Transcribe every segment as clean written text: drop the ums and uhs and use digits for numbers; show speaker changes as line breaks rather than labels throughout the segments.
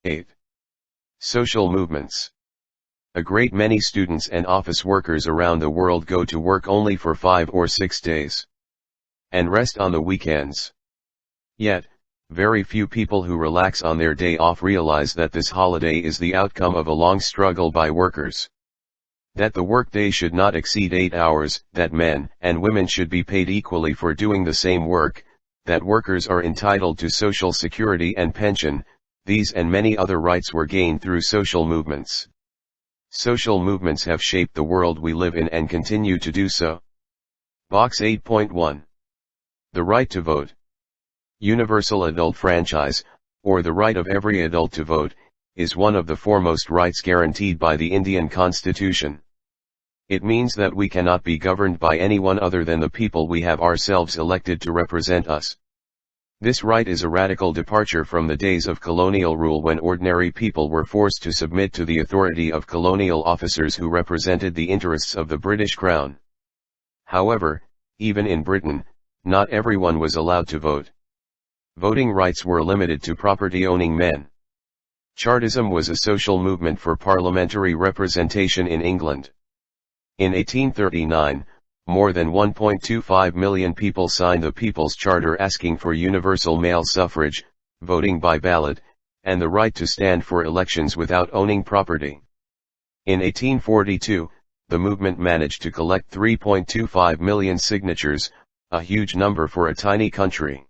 8. Social movements. A great many students and office workers around the world go to work only for 5 or 6 days, and rest on the weekends. Yet, very few people who relax on their day off realize that this holiday is the outcome of a long struggle by workers. That the workday should not exceed 8 hours, that men and women should be paid equally for doing the same work, that workers are entitled to social security and pension. These and many other rights were gained through social movements. Social movements have shaped the world we live in and continue to do so. Box 8.1. The right to vote. Universal adult franchise, or the right of every adult to vote, is one of the foremost rights guaranteed by the Indian Constitution. It means that we cannot be governed by anyone other than the people we have ourselves elected to represent us. This right is a radical departure from the days of colonial rule when ordinary people were forced to submit to the authority of colonial officers who represented the interests of the British Crown. However, even in Britain, not everyone was allowed to vote. Voting rights were limited to property-owning men. Chartism was a social movement for parliamentary representation in England. In 1839, more than 1.25 million people signed the People's Charter asking for universal male suffrage, voting by ballot, and the right to stand for elections without owning property. In 1842, the movement managed to collect 3.25 million signatures, a huge number for a tiny country.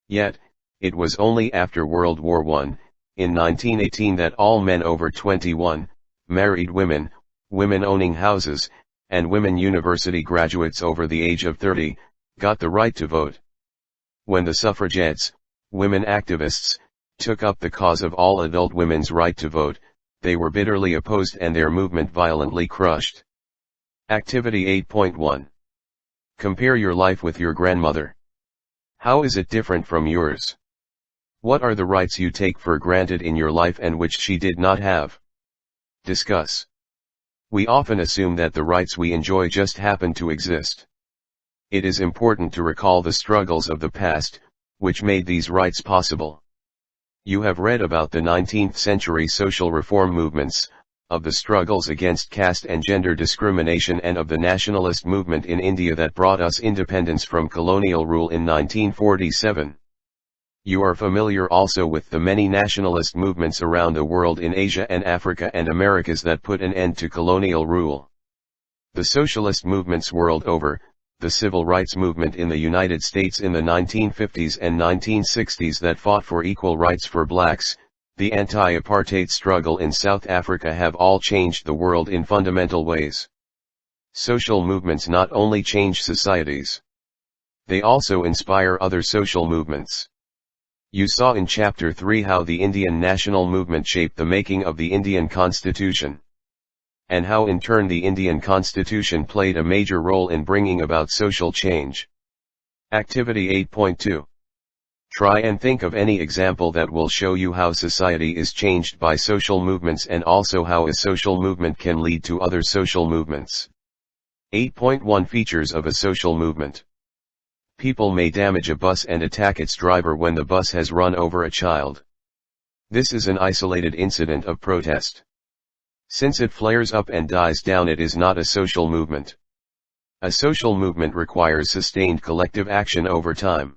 Yet, it was only after World War I, in 1918 that all men over 21, married women, women owning houses, and women university graduates over the age of 30, got the right to vote. When the suffragettes, women activists, took up the cause of all adult women's right to vote, they were bitterly opposed and their movement violently crushed. Activity 8.1. Compare your life with your grandmother. How is it different from yours? What are the rights you take for granted in your life and which she did not have? Discuss. We often assume that the rights we enjoy just happen to exist. It is important to recall the struggles of the past, which made these rights possible. You have read about the 19th century social reform movements, of the struggles against caste and gender discrimination and of the nationalist movement in India that brought us independence from colonial rule in 1947. You are familiar also with the many nationalist movements around the world in Asia and Africa and Americas that put an end to colonial rule. The socialist movements world over, the civil rights movement in the United States in the 1950s and 1960s that fought for equal rights for blacks, the anti-apartheid struggle in South Africa have all changed the world in fundamental ways. Social movements not only change societies, they also inspire other social movements. You saw in Chapter 3 how the Indian national movement shaped the making of the Indian Constitution, and how in turn the Indian Constitution played a major role in bringing about social change. Activity 8.2. Try and think of any example that will show you how society is changed by social movements and also how a social movement can lead to other social movements. 8.1 Features of a social movement. People may damage a bus and attack its driver when the bus has run over a child. This is an isolated incident of protest. Since it flares up and dies down, it is not a social movement. A social movement requires sustained collective action over time.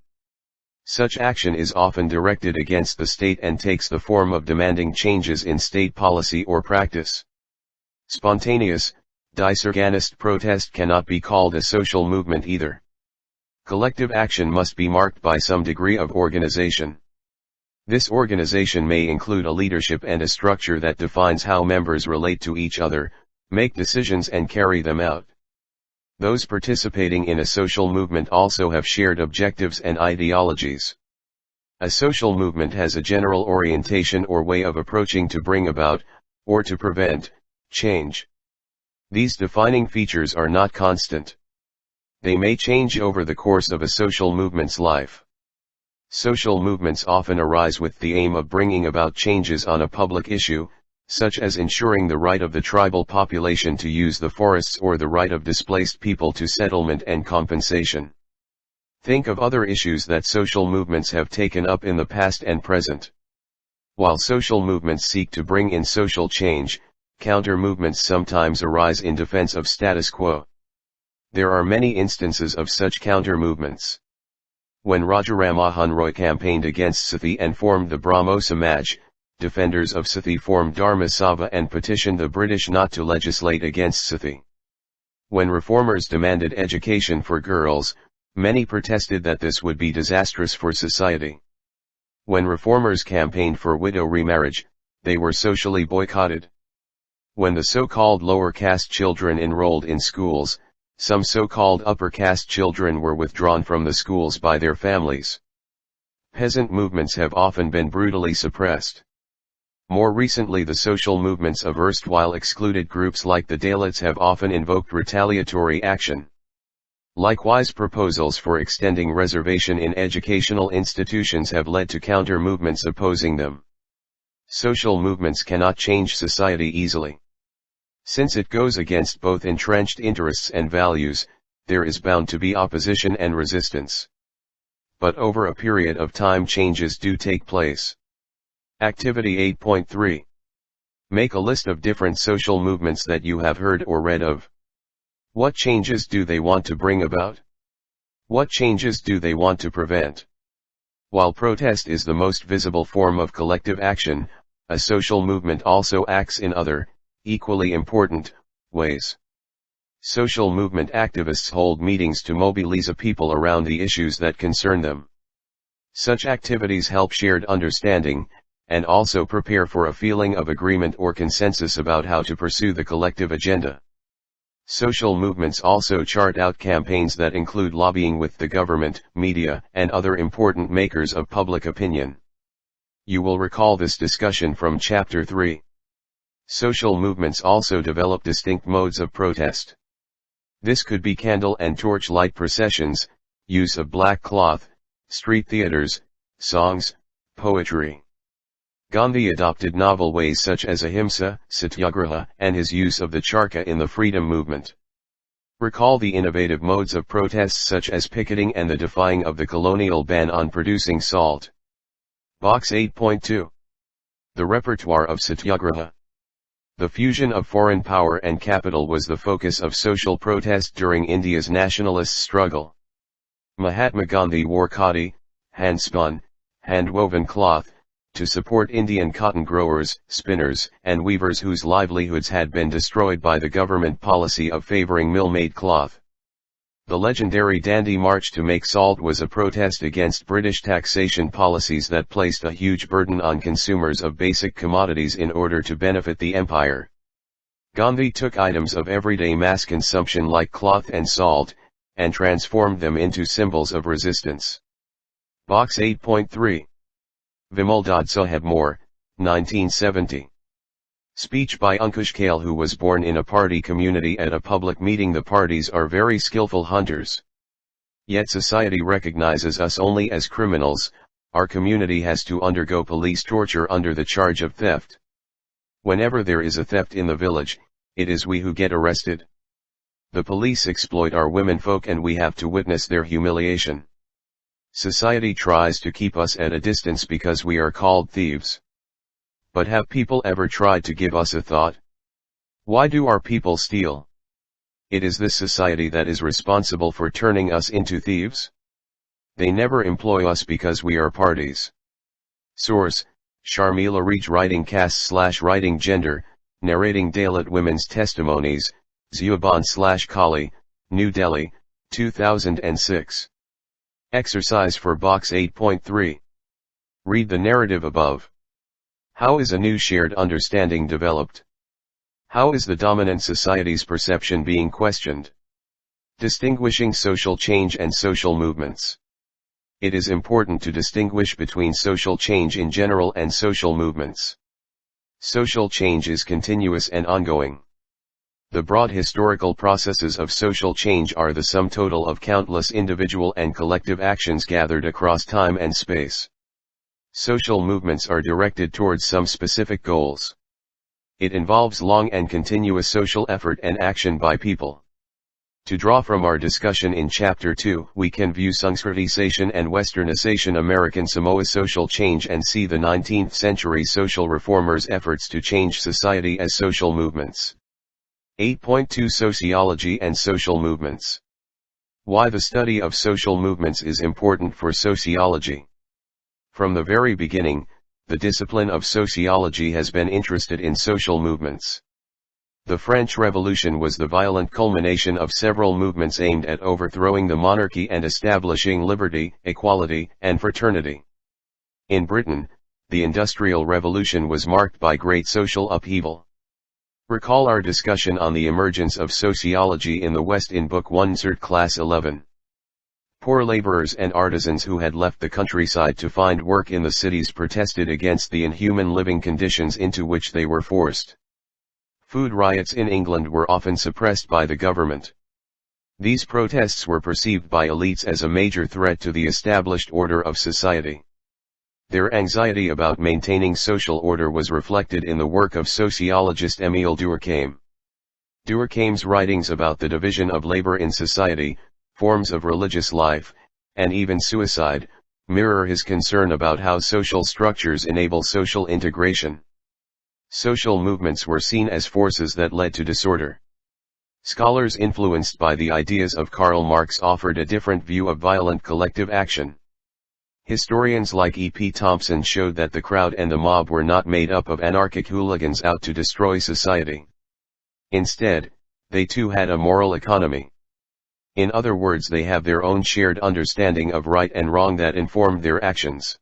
Such action is often directed against the state and takes the form of demanding changes in state policy or practice. Spontaneous, disorganized protest cannot be called a social movement either. Collective action must be marked by some degree of organization. This organization may include a leadership and a structure that defines how members relate to each other, make decisions and carry them out. Those participating in a social movement also have shared objectives and ideologies. A social movement has a general orientation or way of approaching to bring about, or to prevent, change. These defining features are not constant. They may change over the course of a social movement's life. Social movements often arise with the aim of bringing about changes on a public issue, such as ensuring the right of the tribal population to use the forests or the right of displaced people to settlement and compensation. Think of other issues that social movements have taken up in the past and present. While social movements seek to bring in social change, counter-movements sometimes arise in defense of status quo. There are many instances of such counter-movements. When Rajaram Mohan Roy campaigned against Sati and formed the Brahmo Samaj, defenders of Sati formed Dharma Sabha and petitioned the British not to legislate against Sati. When reformers demanded education for girls, many protested that this would be disastrous for society. When reformers campaigned for widow remarriage, they were socially boycotted. When the so-called lower caste children enrolled in schools, some so-called upper caste children were withdrawn from the schools by their families. Peasant movements have often been brutally suppressed. More recently, the social movements of erstwhile excluded groups like the Dalits have often invoked retaliatory action. Likewise, proposals for extending reservation in educational institutions have led to counter-movements opposing them. Social movements cannot change society easily. Since it goes against both entrenched interests and values, there is bound to be opposition and resistance. But over a period of time, changes do take place. Activity 8.3. Make a list of different social movements that you have heard or read of. What changes do they want to bring about? What changes do they want to prevent? While protest is the most visible form of collective action, a social movement also acts in other, equally important, ways. Social movement activists hold meetings to mobilize people around the issues that concern them. Such activities help shared understanding, and also prepare for a feeling of agreement or consensus about how to pursue the collective agenda. Social movements also chart out campaigns that include lobbying with the government, media, and other important makers of public opinion. You will recall this discussion from Chapter 3. Social movements also develop distinct modes of protest. This could be candle and torchlight processions, use of black cloth, street theaters, songs, poetry. Gandhi adopted novel ways such as ahimsa, satyagraha, and his use of the charkha in the freedom movement. Recall the innovative modes of protests such as picketing and the defying of the colonial ban on producing salt. Box 8.2. The Repertoire of Satyagraha. The fusion of foreign power and capital was the focus of social protest during India's nationalist struggle. Mahatma Gandhi wore khadi, hand-spun, hand-woven cloth, to support Indian cotton growers, spinners, and weavers whose livelihoods had been destroyed by the government policy of favoring mill-made cloth. The legendary Dandi March to make salt was a protest against British taxation policies that placed a huge burden on consumers of basic commodities in order to benefit the empire. Gandhi took items of everyday mass consumption like cloth and salt, and transformed them into symbols of resistance. Box 8.3. Vimal Dad Saheb More, 1970. Speech by Ankush Kale, who was born in a party community at a public meeting. The parties are very skillful hunters. Yet society recognizes us only as criminals. Our community has to undergo police torture under the charge of theft. Whenever there is a theft in the village, it is we who get arrested. The police exploit our womenfolk and we have to witness their humiliation. Society tries to keep us at a distance because we are called thieves. But have people ever tried to give us a thought? Why do our people steal? It is this society that is responsible for turning us into thieves. They never employ us because we are parties. Source: Sharmila Reej, writing caste/writing gender, narrating Dalit women's testimonies, Zuban/Kali, New Delhi, 2006. Exercise for Box 8.3. Read the narrative above. How is a new shared understanding developed? How is the dominant society's perception being questioned? Distinguishing social change and social movements. It is important to distinguish between social change in general and social movements. Social change is continuous and ongoing. The broad historical processes of social change are the sum total of countless individual and collective actions gathered across time and space. Social movements are directed towards some specific goals. It involves long and continuous social effort and action by people. To draw from our discussion in Chapter 2, we can view Sanskritization and Westernization American Samoa's social change and see the 19th century social reformers' efforts to change society as social movements. 8.2 Sociology and Social Movements. Why the study of social movements is important for sociology. From the very beginning, the discipline of sociology has been interested in social movements. The French Revolution was the violent culmination of several movements aimed at overthrowing the monarchy and establishing liberty, equality, and fraternity. In Britain, the Industrial Revolution was marked by great social upheaval. Recall our discussion on the emergence of sociology in the West in Book 1 NCERT Class 11. Poor laborers and artisans who had left the countryside to find work in the cities protested against the inhuman living conditions into which they were forced. Food riots in England were often suppressed by the government. These protests were perceived by elites as a major threat to the established order of society. Their anxiety about maintaining social order was reflected in the work of sociologist Émile Durkheim. Durkheim's writings about the division of labor in society, forms of religious life, and even suicide, mirror his concern about how social structures enable social integration. Social movements were seen as forces that led to disorder. Scholars influenced by the ideas of Karl Marx offered a different view of violent collective action. Historians like E. P. Thompson showed that the crowd and the mob were not made up of anarchic hooligans out to destroy society. Instead, they too had a moral economy. In other words, they have their own shared understanding of right and wrong that informed their actions.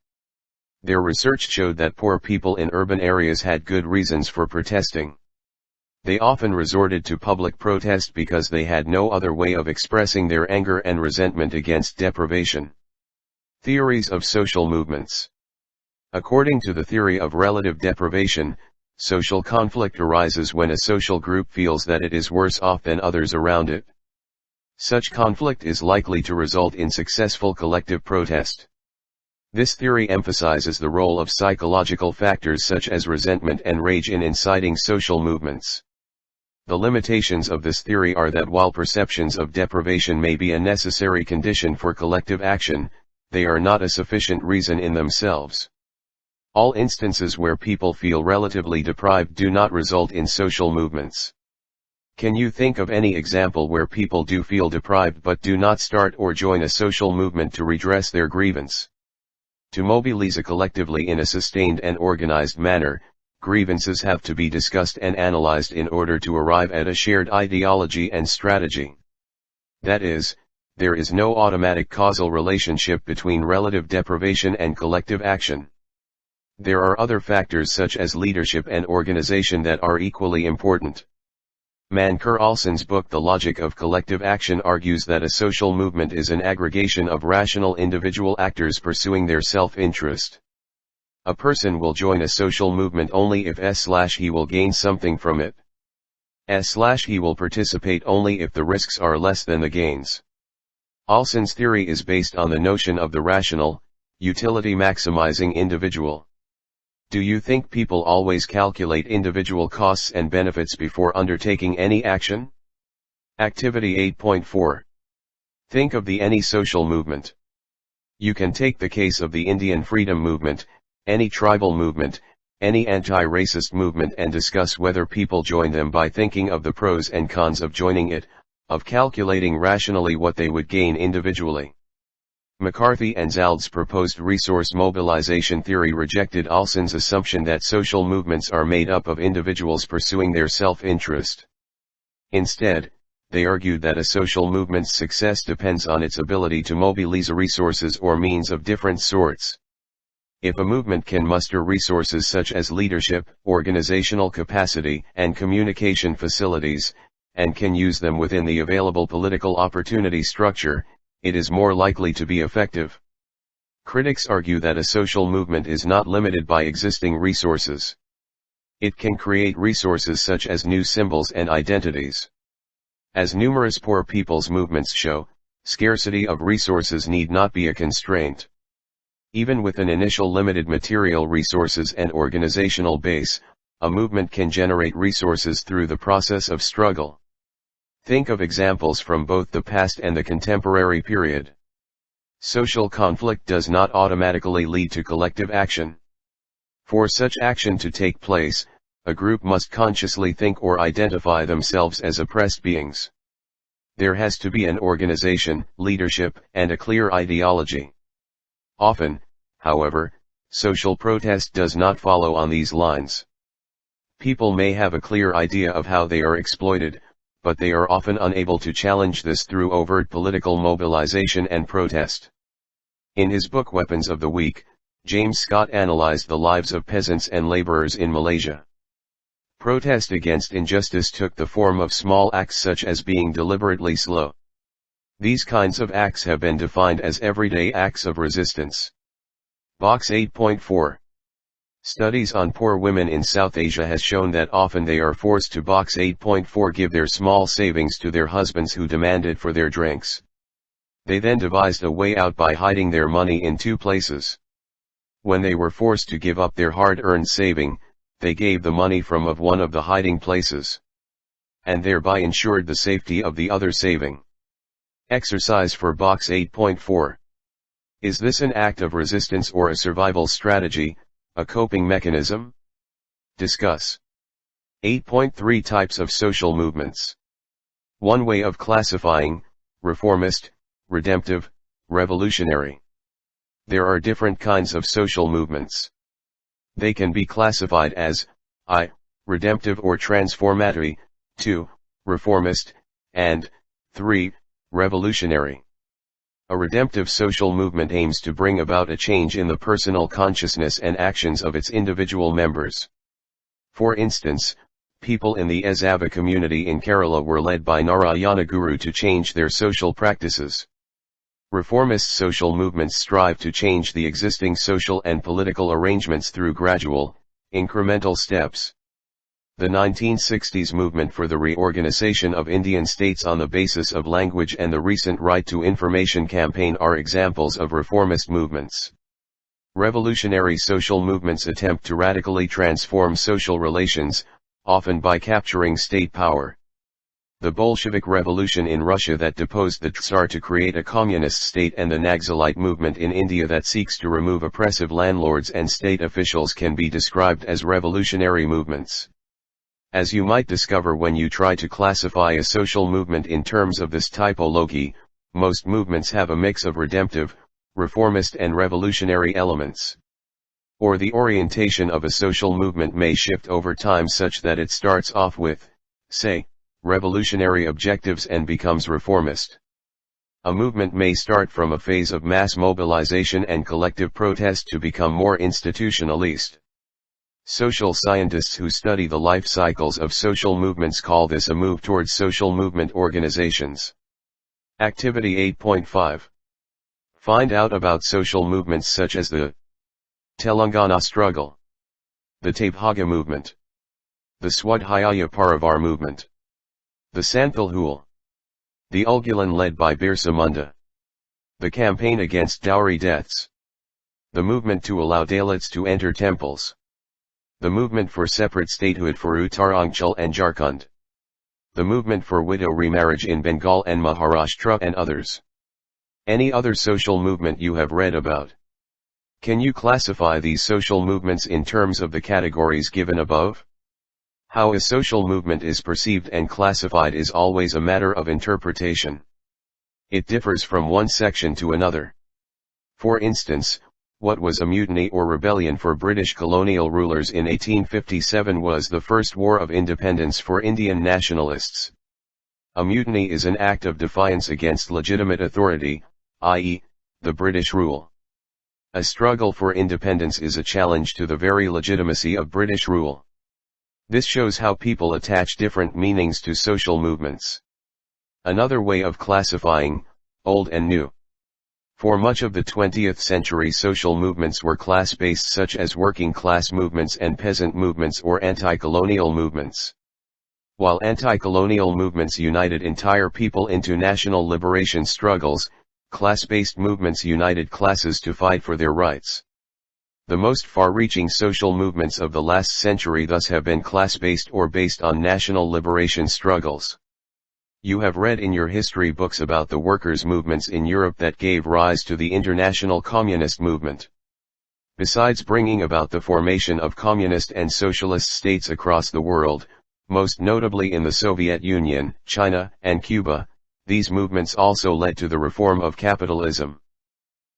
Their research showed that poor people in urban areas had good reasons for protesting. They often resorted to public protest because they had no other way of expressing their anger and resentment against deprivation. Theories of social movements. According to the theory of relative deprivation, social conflict arises when a social group feels that it is worse off than others around it. Such conflict is likely to result in successful collective protest. This theory emphasizes the role of psychological factors such as resentment and rage in inciting social movements. The limitations of this theory are that while perceptions of deprivation may be a necessary condition for collective action, they are not a sufficient reason in themselves. All instances where people feel relatively deprived do not result in social movements. Can you think of any example where people do feel deprived but do not start or join a social movement to redress their grievance? To mobilize collectively in a sustained and organized manner, grievances have to be discussed and analyzed in order to arrive at a shared ideology and strategy. That is, there is no automatic causal relationship between relative deprivation and collective action. There are other factors such as leadership and organization that are equally important. Mancur Alson's book The Logic of Collective Action argues that a social movement is an aggregation of rational individual actors pursuing their self-interest. A person will join a social movement only if he will gain something from it. He will participate only if the risks are less than the gains. Alson's theory is based on the notion of the rational, utility-maximizing individual. Do you think people always calculate individual costs and benefits before undertaking any action? Activity 8.4. Think of any social movement. You can take the case of the Indian freedom movement, any tribal movement, any anti-racist movement and discuss whether people join them by thinking of the pros and cons of joining it, of calculating rationally what they would gain individually. McCarthy and Zald's proposed resource mobilization theory rejected Alson's assumption that social movements are made up of individuals pursuing their self-interest. Instead, they argued that a social movement's success depends on its ability to mobilize resources or means of different sorts. If a movement can muster resources such as leadership, organizational capacity, and communication facilities, and can use them within the available political opportunity structure, it is more likely to be effective. Critics argue that a social movement is not limited by existing resources. It can create resources such as new symbols and identities. As numerous poor people's movements show, scarcity of resources need not be a constraint. Even with an initial limited material resources and organizational base, a movement can generate resources through the process of struggle. Think of examples from both the past and the contemporary period. Social conflict does not automatically lead to collective action. For such action to take place, a group must consciously think or identify themselves as oppressed beings. There has to be an organization, leadership, and a clear ideology. Often, however, social protest does not follow on these lines. People may have a clear idea of how they are exploited, but they are often unable to challenge this through overt political mobilization and protest. In his book Weapons of the Weak, James Scott analyzed the lives of peasants and laborers in Malaysia. Protest against injustice took the form of small acts such as being deliberately slow. These kinds of acts have been defined as everyday acts of resistance. Box 8.4. Studies on poor women in South Asia has shown that often they are forced to Box 8.4 give their small savings to their husbands who demanded for their drinks. They then devised a way out by hiding their money in two places. When they were forced to give up their hard-earned saving, they gave the money from one of the hiding places, and thereby ensured the safety of the other saving. Exercise for Box 8.4. Is this an act of resistance or a survival strategy, a coping mechanism? Discuss. 8.3 Types of social movements. One way of classifying: reformist, redemptive, revolutionary. There are different kinds of social movements. They can be classified as I. Redemptive or transformatory, 2. Reformist, and 3. Revolutionary. A redemptive social movement aims to bring about a change in the personal consciousness and actions of its individual members. For instance, people in the Ezhava community in Kerala were led by Narayana Guru to change their social practices. Reformist social movements strive to change the existing social and political arrangements through gradual, incremental steps. The 1960s movement for the reorganization of Indian states on the basis of language and the recent Right to Information campaign are examples of reformist movements. Revolutionary social movements attempt to radically transform social relations, often by capturing state power. The Bolshevik Revolution in Russia that deposed the Tsar to create a communist state, and the Naxalite movement in India that seeks to remove oppressive landlords and state officials can be described as revolutionary movements. As you might discover when you try to classify a social movement in terms of this typology, most movements have a mix of redemptive, reformist and revolutionary elements. Or the orientation of a social movement may shift over time such that it starts off with, say, revolutionary objectives and becomes reformist. A movement may start from a phase of mass mobilization and collective protest to become more institutionalist. Social scientists who study the life cycles of social movements call this a move towards social movement organizations. Activity 8.5. Find out about social movements such as the Telangana struggle, the Tabhaga movement, the Swadhyaya Parivar movement, the Santhal Hul, the Ulgulan led by Birsa Munda, the campaign against dowry deaths, the movement to allow Dalits to enter temples, the movement for separate statehood for Uttaranchal and Jharkhand, the movement for widow remarriage in Bengal and Maharashtra, and others. Any other social movement you have read about? Can you classify these social movements in terms of the categories given above? How a social movement is perceived and classified is always a matter of interpretation. It differs from one section to another. For instance, what was a mutiny or rebellion for British colonial rulers in 1857 was the first war of independence for Indian nationalists. A mutiny is an act of defiance against legitimate authority, i.e., the British rule. A struggle for independence is a challenge to the very legitimacy of British rule. This shows how people attach different meanings to social movements. Another way of classifying, old and new. For much of the 20th century, social movements were class-based, such as working class movements and peasant movements or anti-colonial movements. While anti-colonial movements united entire people into national liberation struggles, class-based movements united classes to fight for their rights. The most far-reaching social movements of the last century thus have been class-based or based on national liberation struggles. You have read in your history books about the workers' movements in Europe that gave rise to the international communist movement. Besides bringing about the formation of communist and socialist states across the world, most notably in the Soviet Union, China, and Cuba, these movements also led to the reform of capitalism.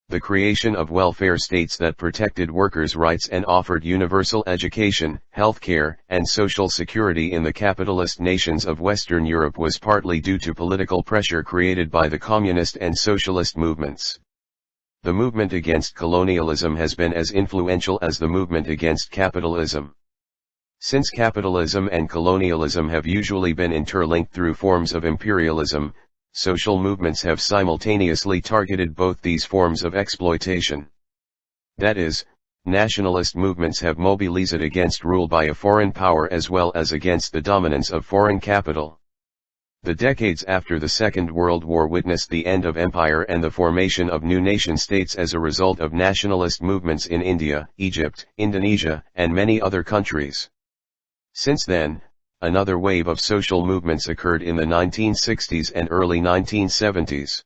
The creation of welfare states that protected workers' rights and offered universal education, healthcare, and social security in the capitalist nations of Western Europe was partly due to political pressure created by the communist and socialist movements. The movement against colonialism has been as influential as the movement against capitalism. Since capitalism and colonialism have usually been interlinked through forms of imperialism, social movements have simultaneously targeted both these forms of exploitation. That is, nationalist movements have mobilized against rule by a foreign power as well as against the dominance of foreign capital. The decades after the Second World War witnessed the end of empire and the formation of new nation-states as a result of nationalist movements in India, Egypt, Indonesia, and many other countries. Since then, another wave of social movements occurred in the 1960s and early 1970s.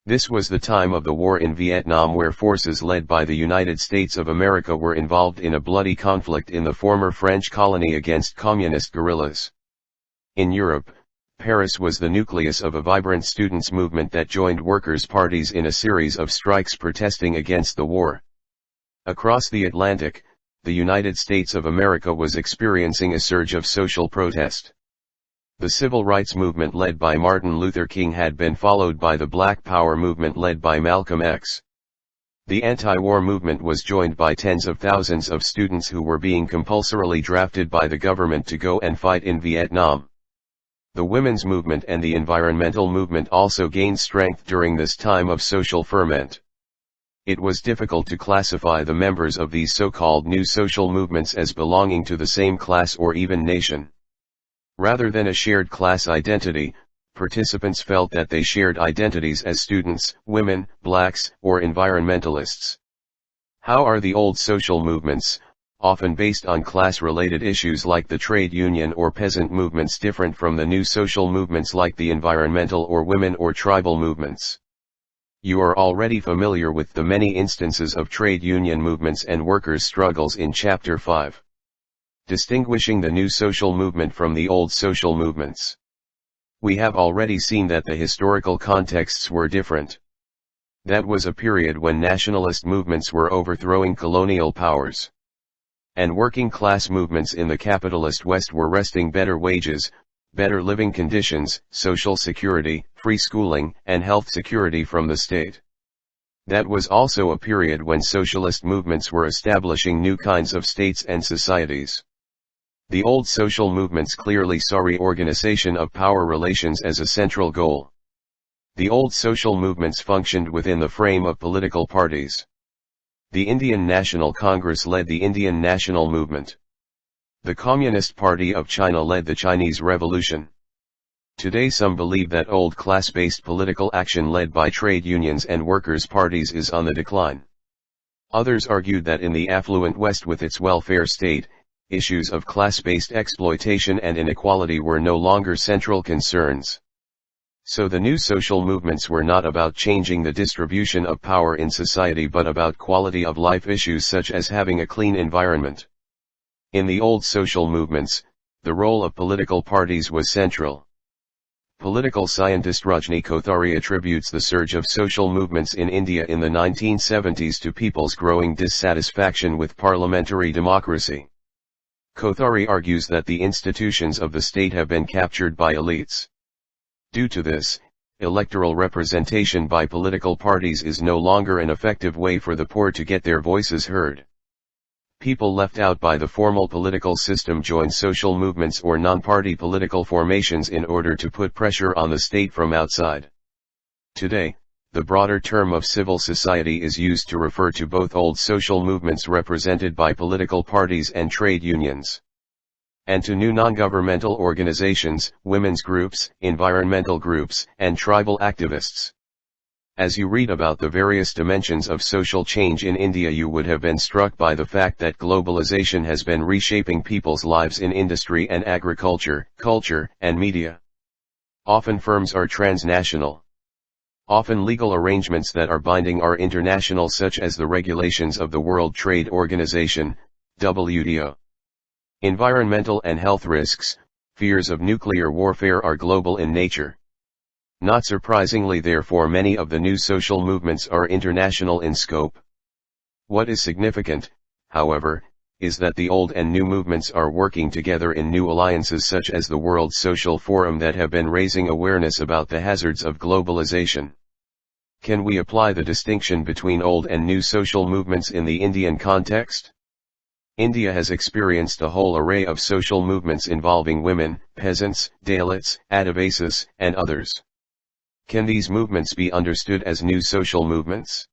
This was the time of the war in Vietnam, where forces led by the United States of America were involved in a bloody conflict in the former French colony against communist guerrillas. In Europe, Paris was the nucleus of a vibrant students' movement that joined workers' parties in a series of strikes protesting against the war. Across the Atlantic, the United States of America was experiencing a surge of social protest. The civil rights movement led by Martin Luther King had been followed by the Black Power movement led by Malcolm X. The anti-war movement was joined by tens of thousands of students who were being compulsorily drafted by the government to go and fight in Vietnam. The women's movement and the environmental movement also gained strength during this time of social ferment. It was difficult to classify the members of these so-called new social movements as belonging to the same class or even nation. Rather than a shared class identity, participants felt that they shared identities as students, women, blacks, or environmentalists. How are the old social movements, often based on class-related issues like the trade union or peasant movements, different from the new social movements like the environmental or women or tribal movements? You are already familiar with the many instances of trade union movements and workers' struggles in Chapter 5. Distinguishing the new social movement from the old social movements. We have already seen that the historical contexts were different. That was a period when nationalist movements were overthrowing colonial powers. And working class movements in the capitalist West were wresting better wages, better living conditions, social security, free schooling, and health security from the state. That was also a period when socialist movements were establishing new kinds of states and societies. The old social movements clearly saw reorganization of power relations as a central goal. The old social movements functioned within the frame of political parties. The Indian National Congress led the Indian National Movement. The Communist Party of China led the Chinese Revolution. Today some believe that old class-based political action led by trade unions and workers' parties is on the decline. Others argued that in the affluent West with its welfare state, issues of class-based exploitation and inequality were no longer central concerns. So the new social movements were not about changing the distribution of power in society but about quality of life issues such as having a clean environment. In the old social movements, the role of political parties was central. Political scientist Rajni Kothari attributes the surge of social movements in India in the 1970s to people's growing dissatisfaction with parliamentary democracy. Kothari argues that the institutions of the state have been captured by elites. Due to this, electoral representation by political parties is no longer an effective way for the poor to get their voices heard. People left out by the formal political system join social movements or non-party political formations in order to put pressure on the state from outside. Today, the broader term of civil society is used to refer to both old social movements represented by political parties and trade unions, and to new non-governmental organizations, women's groups, environmental groups, and tribal activists. As you read about the various dimensions of social change in India, you would have been struck by the fact that globalization has been reshaping people's lives in industry and agriculture, culture, and media. Often firms are transnational. Often legal arrangements that are binding are international, such as the regulations of the World Trade Organization, WTO. Environmental and health risks, fears of nuclear warfare are global in nature. Not surprisingly, therefore, many of the new social movements are international in scope. What is significant, however, is that the old and new movements are working together in new alliances such as the World Social Forum that have been raising awareness about the hazards of globalization. Can we apply the distinction between old and new social movements in the Indian context? India has experienced a whole array of social movements involving women, peasants, Dalits, Adivasis, and others. Can these movements be understood as new social movements?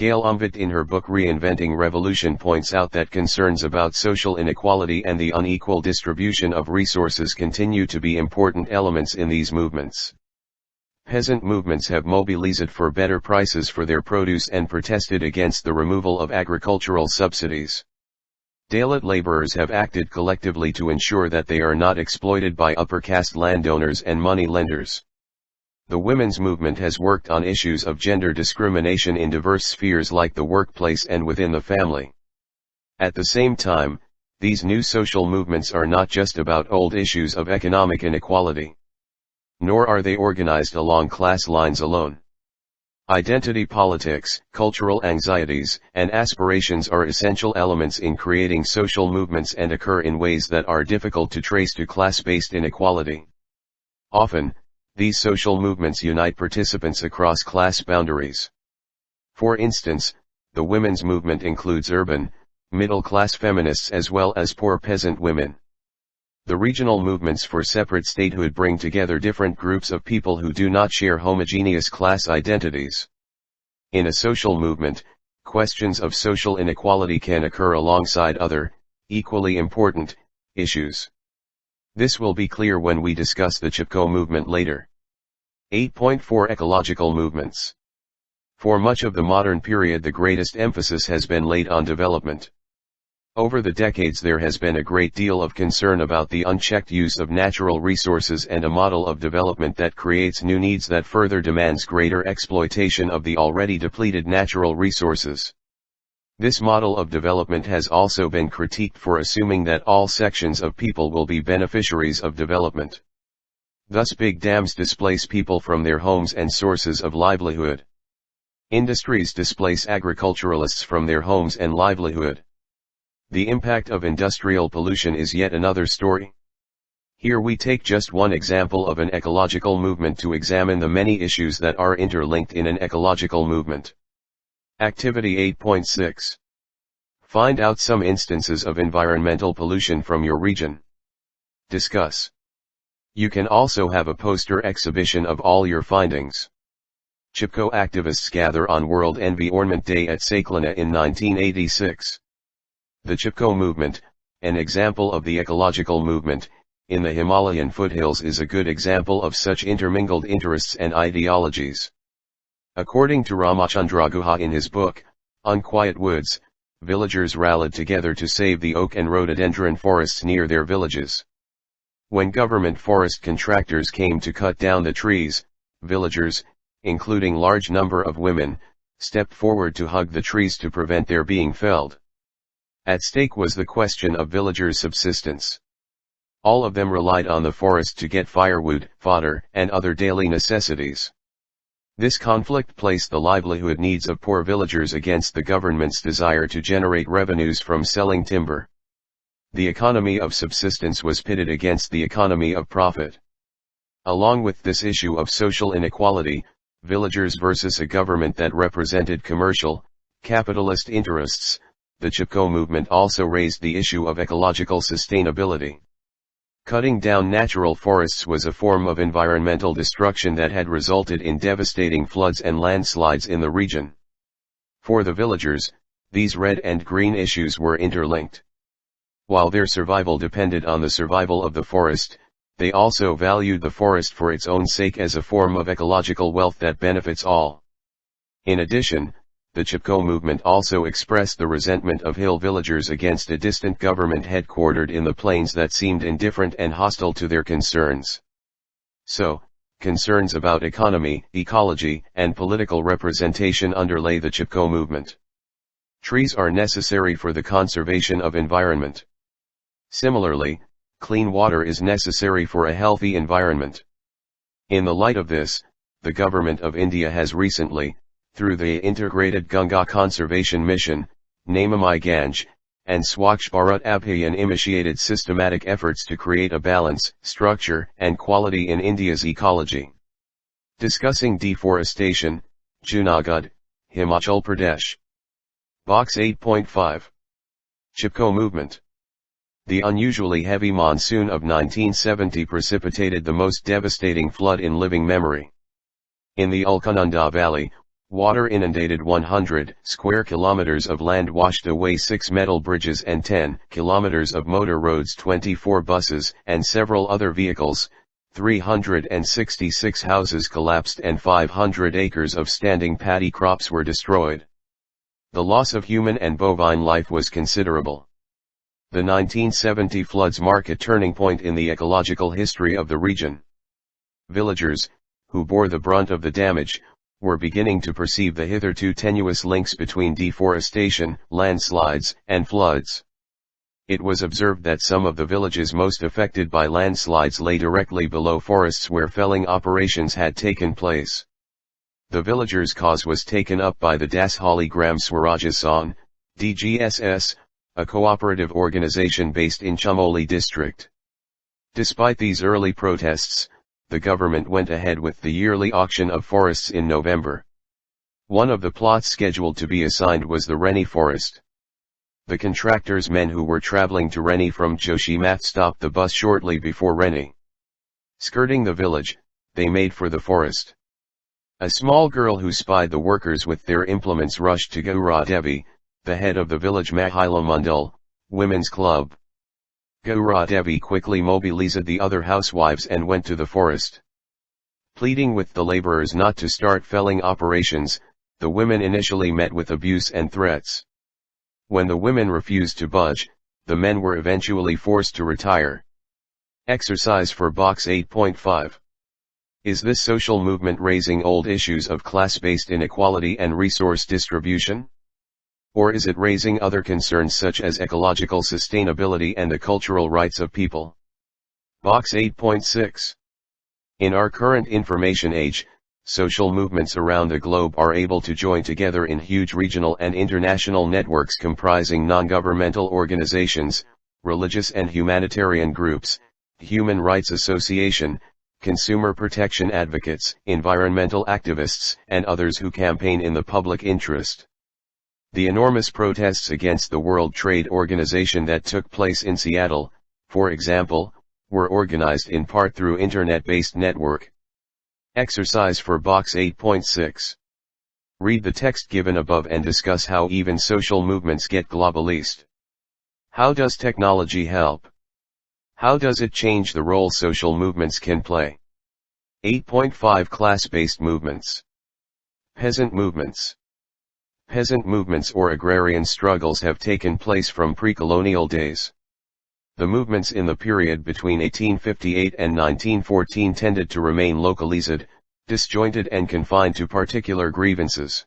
Gail Umvit in her book Reinventing Revolution points out that concerns about social inequality and the unequal distribution of resources continue to be important elements in these movements. Peasant movements have mobilized for better prices for their produce and protested against the removal of agricultural subsidies. Dalit laborers have acted collectively to ensure that they are not exploited by upper caste landowners and money lenders. The women's movement has worked on issues of gender discrimination in diverse spheres like the workplace and within the family. At the same time, these new social movements are not just about old issues of economic inequality. Nor are they organized along class lines alone. Identity politics, cultural anxieties, and aspirations are essential elements in creating social movements and occur in ways that are difficult to trace to class-based inequality. Often, these social movements unite participants across class boundaries. For instance, the women's movement includes urban, middle-class feminists as well as poor peasant women. The regional movements for separate statehood bring together different groups of people who do not share homogeneous class identities. In a social movement, questions of social inequality can occur alongside other, equally important, issues. This will be clear when we discuss the Chipko movement later. 8.4 Ecological Movements. For much of the modern period, the greatest emphasis has been laid on development. Over the decades there has been a great deal of concern about the unchecked use of natural resources and a model of development that creates new needs that further demands greater exploitation of the already depleted natural resources. This model of development has also been critiqued for assuming that all sections of people will be beneficiaries of development. Thus big dams displace people from their homes and sources of livelihood. Industries displace agriculturalists from their homes and livelihood. The impact of industrial pollution is yet another story. Here we take just one example of an ecological movement to examine the many issues that are interlinked in an ecological movement. Activity 8.6. Find out some instances of environmental pollution from your region. Discuss. You can also have a poster exhibition of all your findings. Chipko activists gather on World Environment Day at Sakhalina in 1986. The Chipko movement, an example of the ecological movement, in the Himalayan foothills is a good example of such intermingled interests and ideologies. According to Ramachandra Guha in his book, Unquiet Woods, villagers rallied together to save the oak and rhododendron forests near their villages. When government forest contractors came to cut down the trees, villagers, including large number of women, stepped forward to hug the trees to prevent their being felled. At stake was the question of villagers' subsistence. All of them relied on the forest to get firewood, fodder, and other daily necessities. This conflict placed the livelihood needs of poor villagers against the government's desire to generate revenues from selling timber. The economy of subsistence was pitted against the economy of profit. Along with this issue of social inequality, villagers versus a government that represented commercial, capitalist interests, the Chipko movement also raised the issue of ecological sustainability. Cutting down natural forests was a form of environmental destruction that had resulted in devastating floods and landslides in the region. For the villagers, these red and green issues were interlinked. While their survival depended on the survival of the forest, they also valued the forest for its own sake as a form of ecological wealth that benefits all. In addition, the Chipko movement also expressed the resentment of hill villagers against a distant government headquartered in the plains that seemed indifferent and hostile to their concerns. So, concerns about economy, ecology, and political representation underlay the Chipko movement. Trees are necessary for the conservation of environment. Similarly, clean water is necessary for a healthy environment. In the light of this, the government of India has recently, through the Integrated Ganga Conservation Mission, Namami Gange, and Swachh Bharat Abhiyan initiated systematic efforts to create a balance, structure, and quality in India's ecology. Discussing deforestation, Junagadh, Himachal Pradesh. Box 8.5. Chipko Movement. The unusually heavy monsoon of 1970 precipitated the most devastating flood in living memory. In the Alaknanda Valley, water inundated 100 square kilometers of land, washed away 6 metal bridges and 10 kilometers of motor roads, 24 buses and several other vehicles, 366 houses collapsed and 500 acres of standing paddy crops were destroyed. The loss of human and bovine life was considerable. The 1970 floods mark a turning point in the ecological history of the region. Villagers, who bore the brunt of the damage, were beginning to perceive the hitherto tenuous links between deforestation, landslides, and floods. It was observed that some of the villages most affected by landslides lay directly below forests where felling operations had taken place. The villagers' cause was taken up by the Dashali Gram Swaraj Sangh, DGSS, a cooperative organization based in Chamoli district. Despite these early protests, the government went ahead with the yearly auction of forests in November. One of the plots scheduled to be assigned was the Reni forest. The contractor's men who were traveling to Reni from Joshimath stopped the bus shortly before Reni. Skirting the village, they made for the forest. A small girl who spied the workers with their implements rushed to Gaura Devi, the head of the village Mahila Mandal, women's club. Gaura Devi quickly mobilized the other housewives and went to the forest. Pleading with the laborers not to start felling operations, the women initially met with abuse and threats. When the women refused to budge, the men were eventually forced to retire. Exercise for Box 8.5. Is this social movement raising old issues of class-based inequality and resource distribution? Or is it raising other concerns such as ecological sustainability and the cultural rights of people? Box 8.6. In our current information age, social movements around the globe are able to join together in huge regional and international networks comprising non-governmental organizations, religious and humanitarian groups, human rights association, consumer protection advocates, environmental activists, and others who campaign in the public interest. The enormous protests against the World Trade Organization that took place in Seattle, for example, were organized in part through internet-based network. Exercise for Box 8.6. Read the text given above and discuss how even social movements get globalist. How does technology help? How does it change the role social movements can play? 8.5 Class-based movements. Peasant movements. Peasant movements or agrarian struggles have taken place from pre-colonial days. The movements in the period between 1858 and 1914 tended to remain localized, disjointed and confined to particular grievances.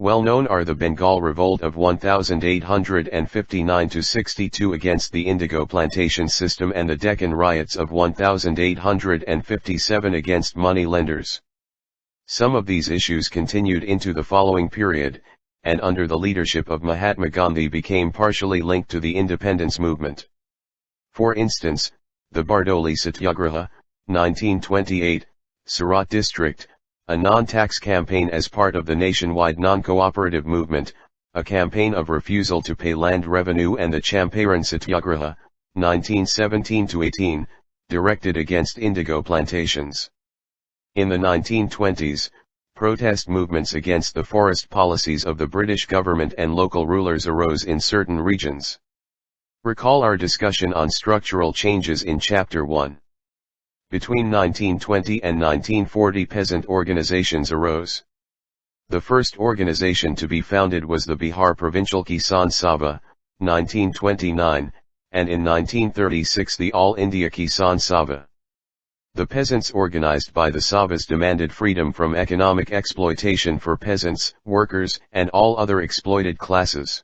Well known are the Bengal Revolt of 1859–62 against the indigo plantation system and the Deccan Riots of 1857 against money lenders. Some of these issues continued into the following period, and under the leadership of Mahatma Gandhi became partially linked to the independence movement. For instance, the Bardoli Satyagraha, 1928, Surat district, a non-tax campaign as part of the nationwide non-cooperative movement, a campaign of refusal to pay land revenue, and the Champaran Satyagraha, 1917–18, directed against indigo plantations. In the 1920s, protest movements against the forest policies of the British government and local rulers arose in certain regions. Recall our discussion on structural changes in Chapter 1. Between 1920 and 1940 peasant organizations arose. The first organization to be founded was the Bihar Provincial Kisan Sabha, 1929, and in 1936 the All India Kisan Sabha. The peasants organized by the Savas demanded freedom from economic exploitation for peasants, workers, and all other exploited classes.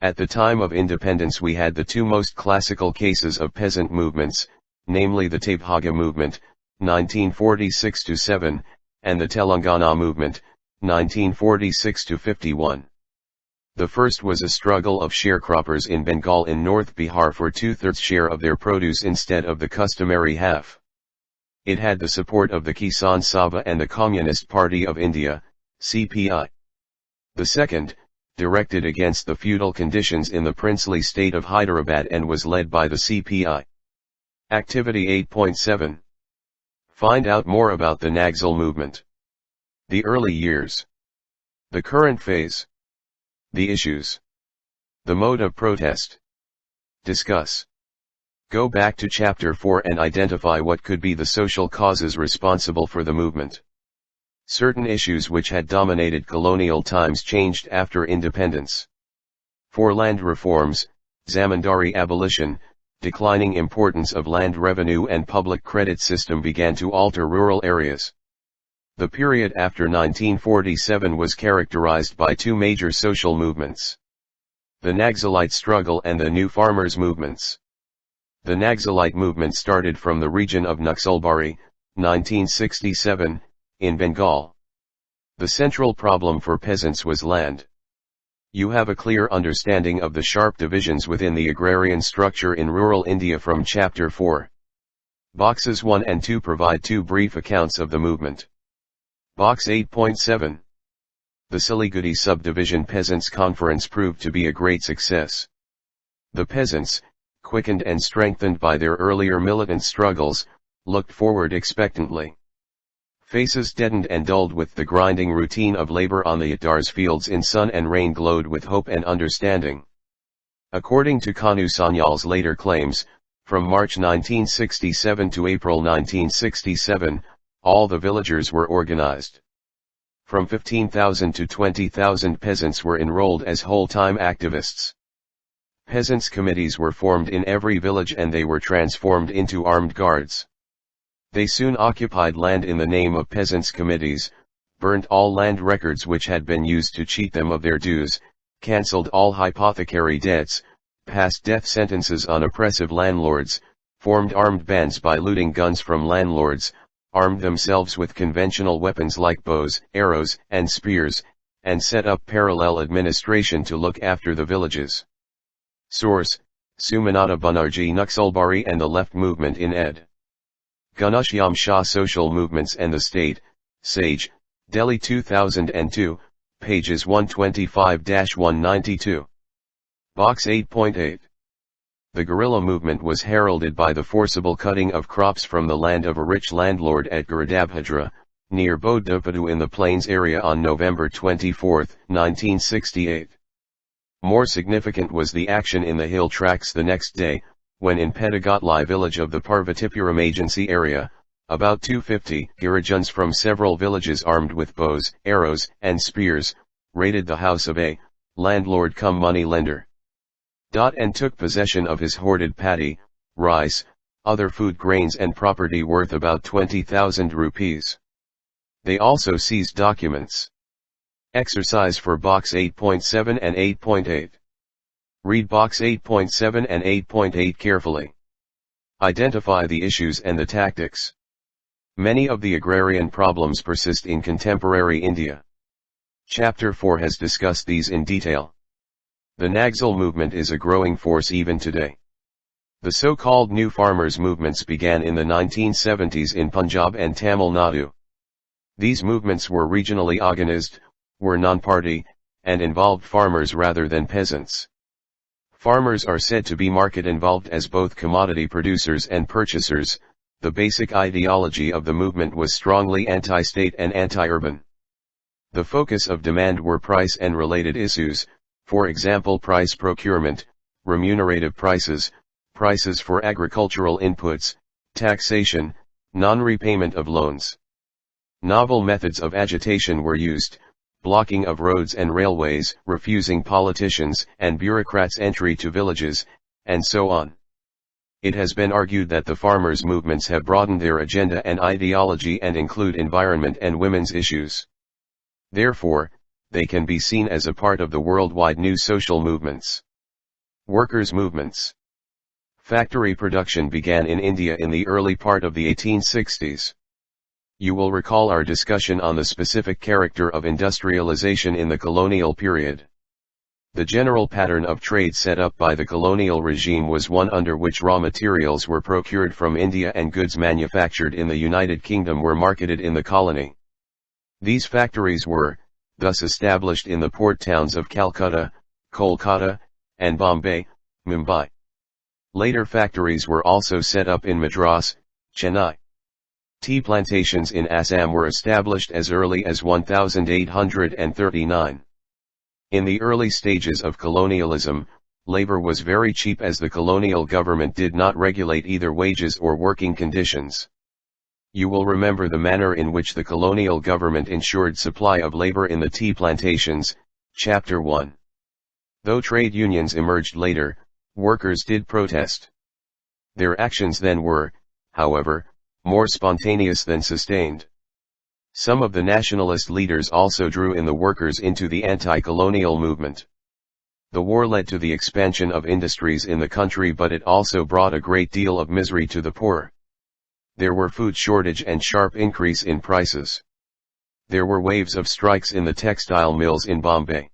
At the time of independence we had the two most classical cases of peasant movements, namely the Tabhaga movement, 1946-7, and the Telangana movement, 1946-51. The first was a struggle of sharecroppers in Bengal in North Bihar for 2/3 share of their produce instead of the customary half. It had the support of the Kisan Sabha and the Communist Party of India, CPI. The second, directed against the feudal conditions in the princely state of Hyderabad and was led by the CPI. Activity 8.7. Find out more about the Naxal movement. The early years. The current phase. The issues. The mode of protest. Discuss. Go back to Chapter 4 and identify what could be the social causes responsible for the movement. Certain issues which had dominated colonial times changed after independence. 4 land reforms, zamindari abolition, declining importance of land revenue and public credit system began to alter rural areas. The period after 1947 was characterized by 2 major social movements: the Naxalite struggle and the new farmers' movements. The Naxalite movement started from the region of Naxalbari, 1967, in Bengal. The central problem for peasants was land. You have a clear understanding of the sharp divisions within the agrarian structure in rural India from Chapter 4. Boxes 1 and 2 provide 2 brief accounts of the movement. Box 8.7. The Siliguri Subdivision Peasants' Conference proved to be a great success. The peasants, quickened and strengthened by their earlier militant struggles, looked forward expectantly. Faces deadened and dulled with the grinding routine of labor on the Yadar's fields in sun and rain glowed with hope and understanding. According to Kanu Sanyal's later claims, from March 1967 to April 1967, all the villagers were organized. From 15,000 to 20,000 peasants were enrolled as whole-time activists. Peasants' committees were formed in every village and they were transformed into armed guards. They soon occupied land in the name of peasants' committees, burnt all land records which had been used to cheat them of their dues, cancelled all hypothecary debts, passed death sentences on oppressive landlords, formed armed bands by looting guns from landlords, armed themselves with conventional weapons like bows, arrows, and spears, and set up parallel administration to look after the villages. Source: Sumanata Banerjee Naxalbari and the Left Movement in ed. Ghanshyam Shah Social Movements and the State, Sage, Delhi 2002, pages 125-192. Box 8.8. The guerrilla movement was heralded by the forcible cutting of crops from the land of a rich landlord at Guradabhadra, near Bodhapadu in the plains area on November 24, 1968. More significant was the action in the hill tracts the next day, when in Pedagotlai village of the Parvatipuram agency area, about 250 Girijans from several villages armed with bows, arrows, and spears, raided the house of a landlord cum money lender. And took possession of his hoarded paddy, rice, other food grains and property worth about 20,000 rupees. They also seized documents. Exercise for Box 8.7 and 8.8. Read Box 8.7 and 8.8 carefully. Identify the issues and the tactics. Many of the agrarian problems persist in contemporary India. Chapter 4 has discussed these in detail. The Naxal movement is a growing force even today. The so-called new farmers' movements began in the 1970s in Punjab and Tamil Nadu. These movements were regionally organized, were non-party, and involved farmers rather than peasants. Farmers are said to be market-involved as both commodity producers and purchasers. The basic ideology of the movement was strongly anti-state and anti-urban. The focus of demand were price and related issues, for example price procurement, remunerative prices, prices for agricultural inputs, taxation, non-repayment of loans. Novel methods of agitation were used, blocking of roads and railways, refusing politicians and bureaucrats entry to villages, and so on. It has been argued that the farmers' movements have broadened their agenda and ideology and include environment and women's issues. Therefore, they can be seen as a part of the worldwide new social movements. Workers' movements. Factory production began in India in the early part of the 1860s. You will recall our discussion on the specific character of industrialization in the colonial period. The general pattern of trade set up by the colonial regime was one under which raw materials were procured from India and goods manufactured in the United Kingdom were marketed in the colony. These factories were, thus established in the port towns of Calcutta, Kolkata, and Bombay, Mumbai. Later factories were also set up in Madras, Chennai. Tea plantations in Assam were established as early as 1839. In the early stages of colonialism, labor was very cheap as the colonial government did not regulate either wages or working conditions. You will remember the manner in which the colonial government ensured supply of labor in the tea plantations, Chapter 1. Though trade unions emerged later, workers did protest. Their actions then were, however, more spontaneous than sustained. Some of the nationalist leaders also drew in the workers into the anti-colonial movement. The war led to the expansion of industries in the country, but it also brought a great deal of misery to the poor. There were food shortage and sharp increase in prices. There were waves of strikes in the textile mills in Bombay.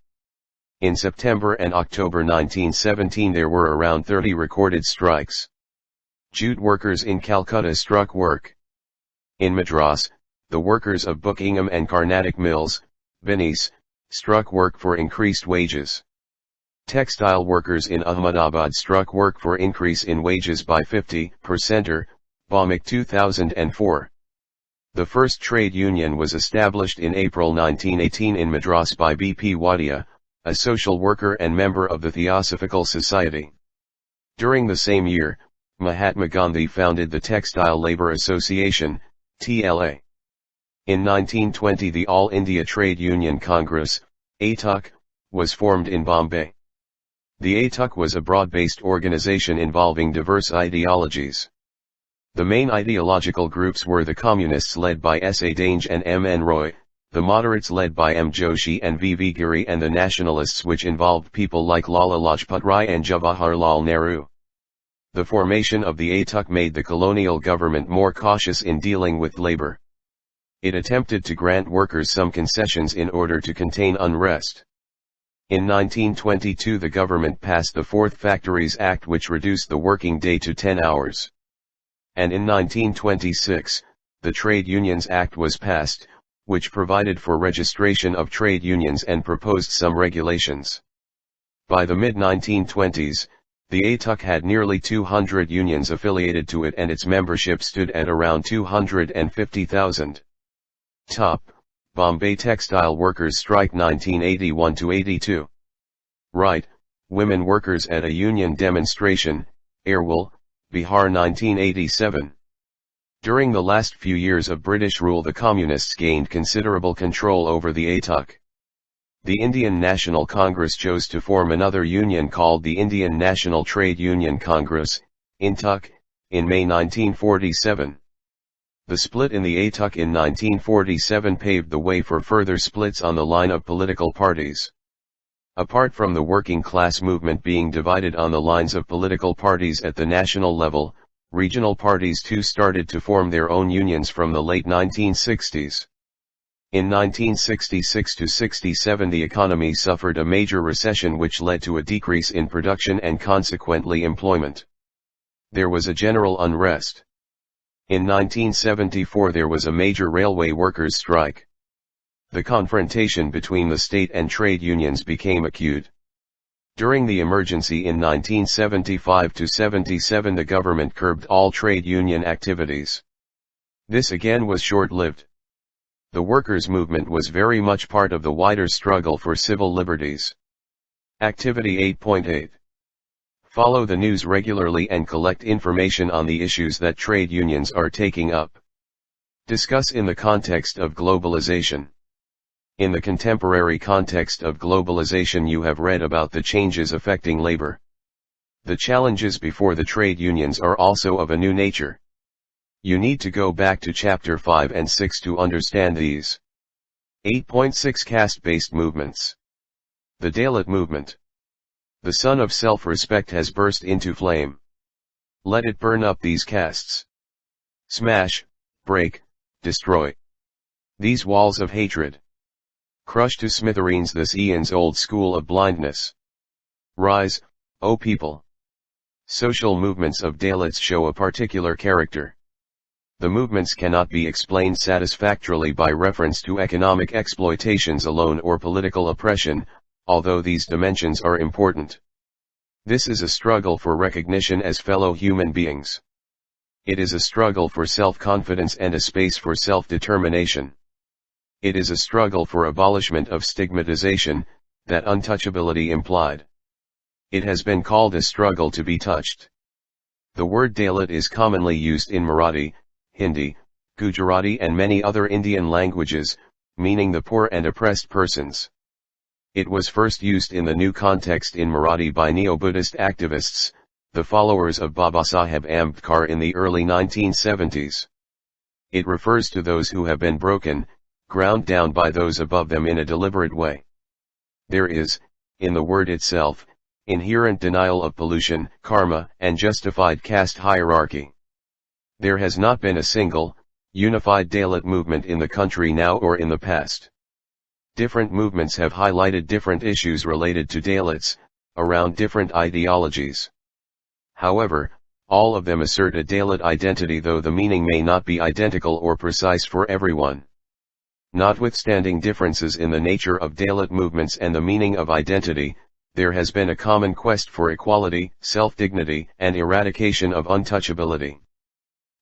In September and October 1917 there were around 30 recorded strikes. Jute workers in Calcutta struck work. In Madras, the workers of Buckingham and Carnatic mills, Binnies, struck work for increased wages. Textile workers in Ahmedabad struck work for increase in wages by 50%. Bhumik 2004. The first trade union was established in April 1918 in Madras by B.P. Wadia, a social worker and member of the Theosophical Society. During the same year, Mahatma Gandhi founded the Textile Labour Association, TLA. In 1920 the All India Trade Union Congress, ATUC, was formed in Bombay. The ATUC was a broad-based organization involving diverse ideologies. The main ideological groups were the Communists led by S.A. Dange and M.N. Roy, the Moderates led by M. Joshi and V.V. Giri, and the Nationalists, which involved people like Lala Lajpat Rai and Jawaharlal Nehru. The formation of the ATUC made the colonial government more cautious in dealing with labor. It attempted to grant workers some concessions in order to contain unrest. In 1922 the government passed the Fourth Factories Act, which reduced the working day to 10 hours. And in 1926, the Trade Unions Act was passed, which provided for registration of trade unions and proposed some regulations. By the mid-1920s, the ATUC had nearly 200 unions affiliated to it, and its membership stood at around 250,000. Top, Bombay Textile Workers Strike 1981–82. Right, women workers at a union demonstration, Airwell, Bihar 1987. During the last few years of British rule the Communists gained considerable control over the ATUC. The Indian National Congress chose to form another union called the Indian National Trade Union Congress, INTUC, in May 1947. The split in the ATUC in 1947 paved the way for further splits on the line of political parties. Apart from the working class movement being divided on the lines of political parties at the national level, regional parties too started to form their own unions from the late 1960s. In 1966–67 the economy suffered a major recession which led to a decrease in production and consequently employment. There was a general unrest. In 1974 there was a major railway workers' strike. The confrontation between the state and trade unions became acute. During the emergency in 1975–77 the government curbed all trade union activities. This again was short-lived. The workers' movement was very much part of the wider struggle for civil liberties. Activity 8.8. Follow the news regularly and collect information on the issues that trade unions are taking up. Discuss in the context of globalization. In the contemporary context of globalization you have read about the changes affecting labor. The challenges before the trade unions are also of a new nature. You need to go back to chapter 5 and 6 to understand these. 8.6 Caste-based movements. The Dalit movement. The sun of self-respect has burst into flame. Let it burn up these castes. Smash, break, destroy these walls of hatred. Crush to smithereens this eons-old school of blindness. Rise, O people. Social movements of Dalits show a particular character. The movements cannot be explained satisfactorily by reference to economic exploitations alone or political oppression, although these dimensions are important. This is a struggle for recognition as fellow human beings. It is a struggle for self-confidence and a space for self-determination. It is a struggle for abolishment of stigmatization, that untouchability implied. It has been called a struggle to be touched. The word Dalit is commonly used in Marathi, Hindi, Gujarati and many other Indian languages, meaning the poor and oppressed persons. It was first used in the new context in Marathi by neo-Buddhist activists, the followers of Babasaheb Ambedkar in the early 1970s. It refers to those who have been broken, ground down by those above them in a deliberate way. There is, in the word itself, inherent denial of pollution, karma, and justified caste hierarchy. There has not been a single, unified Dalit movement in the country now or in the past. Different movements have highlighted different issues related to Dalits, around different ideologies. However, all of them assert a Dalit identity, though the meaning may not be identical or precise for everyone. Notwithstanding differences in the nature of Dalit movements and the meaning of identity, there has been a common quest for equality, self-dignity, and eradication of untouchability.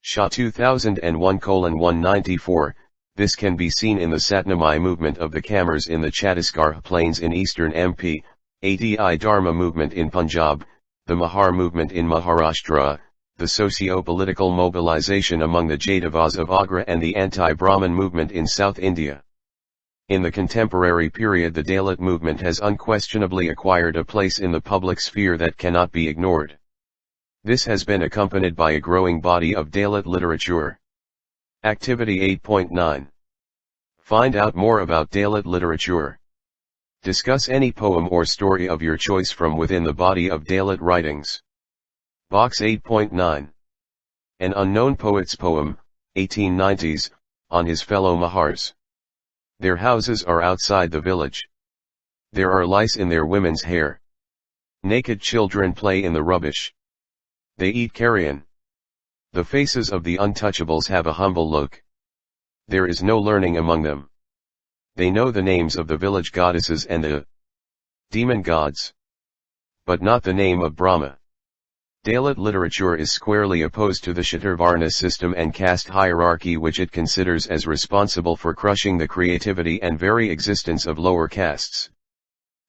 Shah 2001:194, this can be seen in the Satnamai movement of the Kamars in the Chhattisgarh plains in eastern MP, Adi Dharma movement in Punjab, the Mahar movement in Maharashtra, the socio-political mobilization among the Jadavas of Agra and the anti-Brahmin movement in South India. In the contemporary period, the Dalit movement has unquestionably acquired a place in the public sphere that cannot be ignored. This has been accompanied by a growing body of Dalit literature. Activity 8.9. Find out more about Dalit literature. Discuss any poem or story of your choice from within the body of Dalit writings. Box 8.9. An unknown poet's poem, 1890s, on his fellow Mahars. Their houses are outside the village. There are lice in their women's hair. Naked children play in the rubbish. They eat carrion. The faces of the untouchables have a humble look. There is no learning among them. They know the names of the village goddesses and the demon gods, but not the name of Brahma. Dalit literature is squarely opposed to the Chaturvarna system and caste hierarchy, which it considers as responsible for crushing the creativity and very existence of lower castes.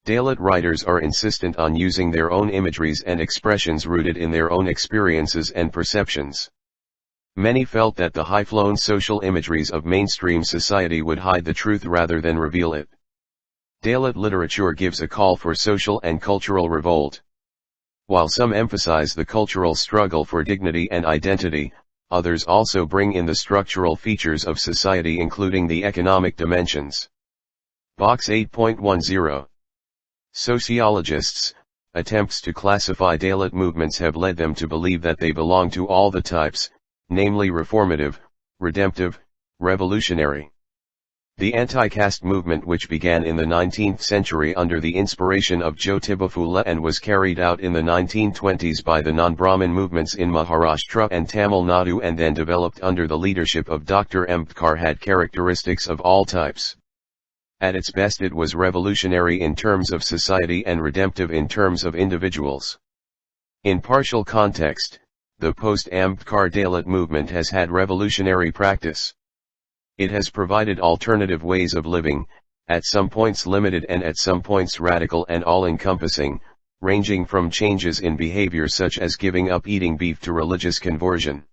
Dalit writers are insistent on using their own imageries and expressions rooted in their own experiences and perceptions. Many felt that the high-flown social imageries of mainstream society would hide the truth rather than reveal it. Dalit literature gives a call for social and cultural revolt. While some emphasize the cultural struggle for dignity and identity, others also bring in the structural features of society, including the economic dimensions. Box 8.10. Sociologists' attempts to classify Dalit movements have led them to believe that they belong to all the types, namely reformative, redemptive, revolutionary. The anti-caste movement, which began in the 19th century under the inspiration of Jyotiba Phule and was carried out in the 1920s by the non-Brahmin movements in Maharashtra and Tamil Nadu and then developed under the leadership of Dr. Ambedkar, had characteristics of all types. At its best, it was revolutionary in terms of society and redemptive in terms of individuals. In partial context, the post-Ambedkar Dalit movement has had revolutionary practice. It has provided alternative ways of living, at some points limited and at some points radical and all-encompassing, ranging from changes in behavior such as giving up eating beef to religious conversion.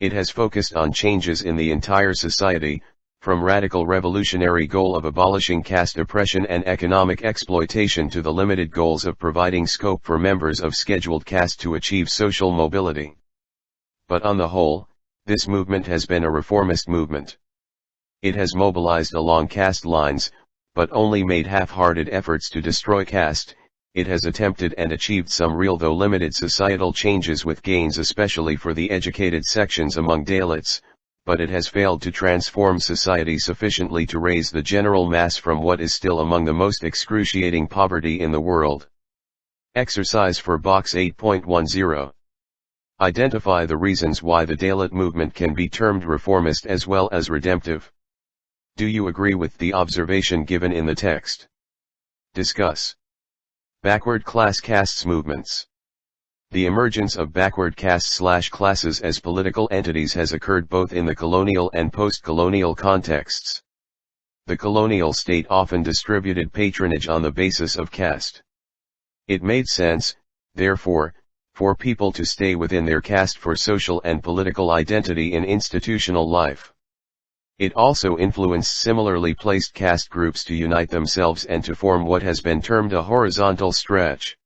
It has focused on changes in the entire society, From radical revolutionary goal of abolishing caste oppression and economic exploitation to the limited goals of providing scope for members of scheduled caste to achieve social mobility. But on the whole, this movement has been a reformist movement. It has mobilized along caste lines, but only made half-hearted efforts to destroy caste. It has attempted and achieved some real though limited societal changes with gains especially for the educated sections among Dalits, but it has failed to transform society sufficiently to raise the general mass from what is still among the most excruciating poverty in the world. Exercise for Box 8.10. Identify the reasons why the Dalit movement can be termed reformist as well as redemptive. Do you agree with the observation given in the text? Discuss. Backward class castes movements. The emergence of backward castes/classes as political entities has occurred both in the colonial and post-colonial contexts. The colonial state often distributed patronage on the basis of caste. It made sense, therefore, for people to stay within their caste for social and political identity in institutional life. It also influenced similarly placed caste groups to unite themselves and to form what has been termed a horizontal stretch.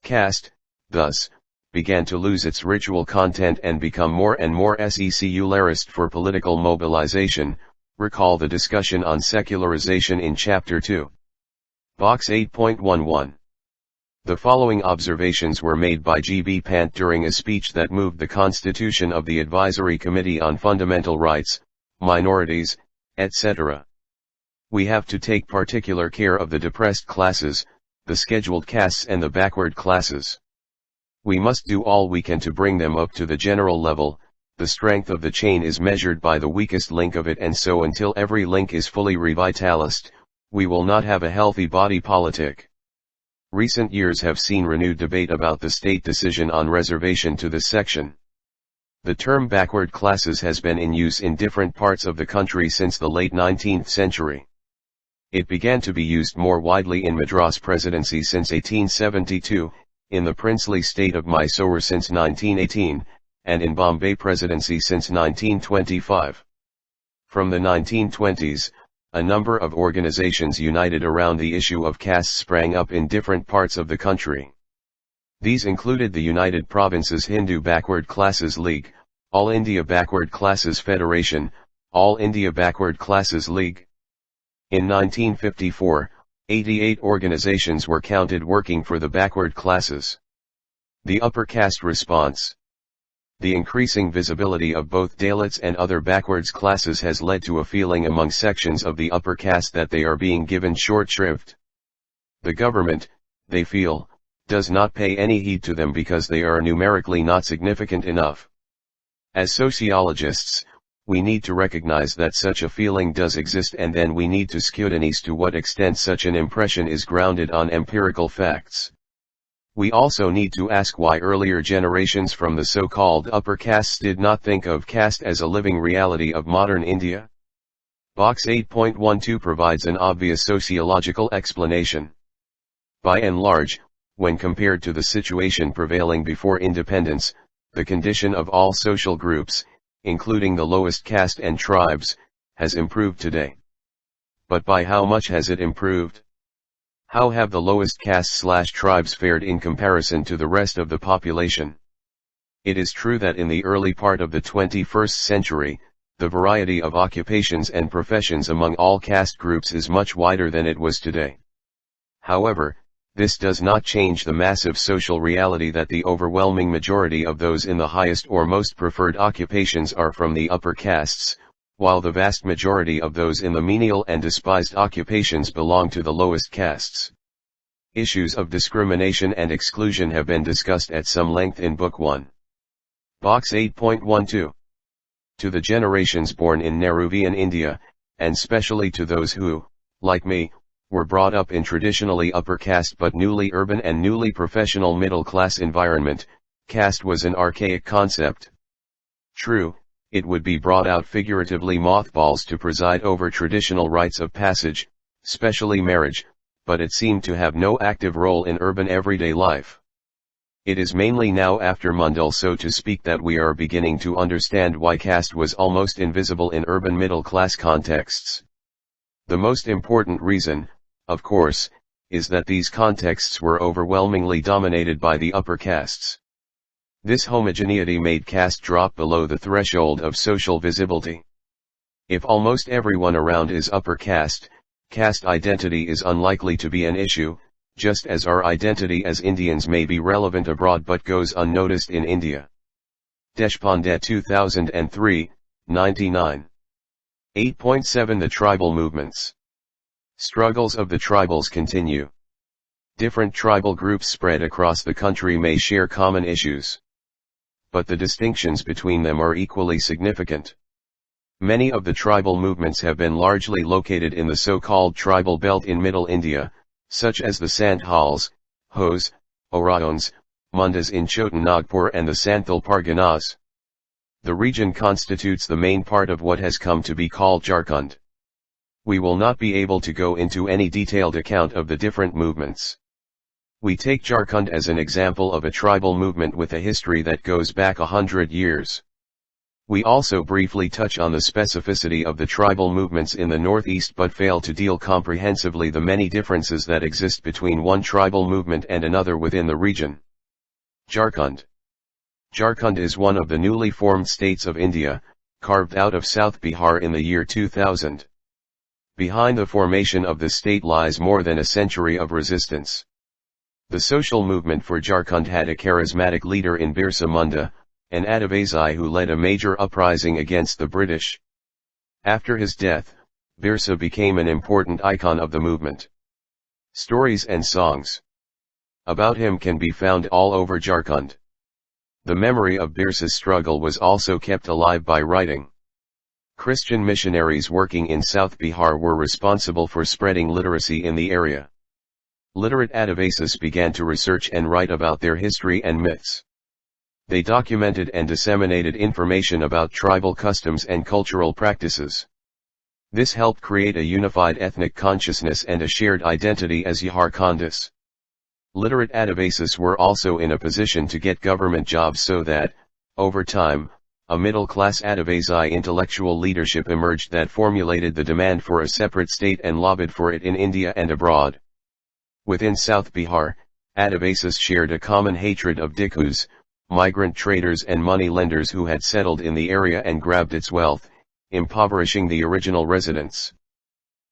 Caste, thus, began to lose its ritual content and become more and more secularist for political mobilization. Recall the discussion on secularization in Chapter 2. Box 8.11. The following observations were made by G.B. Pant during a speech that moved the constitution of the Advisory Committee on Fundamental Rights, Minorities, etc. We have to take particular care of the depressed classes, the scheduled castes and the backward classes. We must do all we can to bring them up to the general level. The strength of the chain is measured by the weakest link of it, and so until every link is fully revitalized, we will not have a healthy body politic. Recent years have seen renewed debate about the state decision on reservation to this section. The term backward classes has been in use in different parts of the country since the late 19th century. It began to be used more widely in Madras Presidency since 1872, in the princely state of Mysore since 1918, and in Bombay Presidency since 1925. From the 1920s, a number of organizations united around the issue of caste sprang up in different parts of the country. These included the United Provinces Hindu Backward Classes League, All India Backward Classes Federation, All India Backward Classes League. In 1954, 88 organizations were counted working for the backward classes. The upper caste response. The increasing visibility of both Dalits and other backwards classes has led to a feeling among sections of the upper caste that they are being given short shrift. The government, they feel, does not pay any heed to them because they are numerically not significant enough. As sociologists, we need to recognize that such a feeling does exist, and then we need to scrutinize to what extent such an impression is grounded on empirical facts. We also need to ask why earlier generations from the so-called upper castes did not think of caste as a living reality of modern India. Box 8.12 provides an obvious sociological explanation. By and large, when compared to the situation prevailing before independence, the condition of all social groups, including the lowest caste and tribes, has improved today. But by how much has it improved? How have the lowest castes/tribes fared in comparison to the rest of the population? It is true that in the early part of the 21st century, the variety of occupations and professions among all caste groups is much wider than it was today. However, this does not change the massive social reality that the overwhelming majority of those in the highest or most preferred occupations are from the upper castes, while the vast majority of those in the menial and despised occupations belong to the lowest castes. Issues of discrimination and exclusion have been discussed at some length in Book 1. Box 8.12. To the generations born in Nehruvian India, and specially to those who, like me, were brought up in traditionally upper caste but newly urban and newly professional middle-class environment, caste was an archaic concept. True, it would be brought out figuratively mothballs to preside over traditional rites of passage, especially marriage, but it seemed to have no active role in urban everyday life. It is mainly now after Mundell, so to speak, that we are beginning to understand why caste was almost invisible in urban middle-class contexts. The most important reason, of course, is that these contexts were overwhelmingly dominated by the upper castes. This homogeneity made caste drop below the threshold of social visibility. If almost everyone around is upper caste, caste identity is unlikely to be an issue, just as our identity as Indians may be relevant abroad but goes unnoticed in India. Deshpande 2003, 99. 8.7 The Tribal Movements. Struggles of the tribals continue. Different tribal groups spread across the country may share common issues, but the distinctions between them are equally significant. Many of the tribal movements have been largely located in the so-called tribal belt in Middle India, such as the Santhals, Hos, Oraons, Mundas in Chotan Nagpur and the Santhal Parganas. The region constitutes the main part of what has come to be called Jharkhand. We will not be able to go into any detailed account of the different movements. We take Jharkhand as an example of a tribal movement with a history that goes back 100 years. We also briefly touch on the specificity of the tribal movements in the northeast but fail to deal comprehensively the many differences that exist between one tribal movement and another within the region. Jharkhand. Jharkhand is one of the newly formed states of India, carved out of South Bihar in the year 2000. Behind the formation of the state lies more than a century of resistance. The social movement for Jharkhand had a charismatic leader in Birsa Munda, an Adivasi who led a major uprising against the British. After his death, Birsa became an important icon of the movement. Stories and songs about him can be found all over Jharkhand. The memory of Birsa's struggle was also kept alive by writing. Christian missionaries working in South Bihar were responsible for spreading literacy in the area. Literate Adivasis began to research and write about their history and myths. They documented and disseminated information about tribal customs and cultural practices. This helped create a unified ethnic consciousness and a shared identity as Jharkhandis. Literate Adivasis were also in a position to get government jobs so that, over time, a middle-class Adivasi intellectual leadership emerged that formulated the demand for a separate state and lobbied for it in India and abroad. Within South Bihar, Adivasis shared a common hatred of Dikkus, migrant traders and money lenders who had settled in the area and grabbed its wealth, impoverishing the original residents.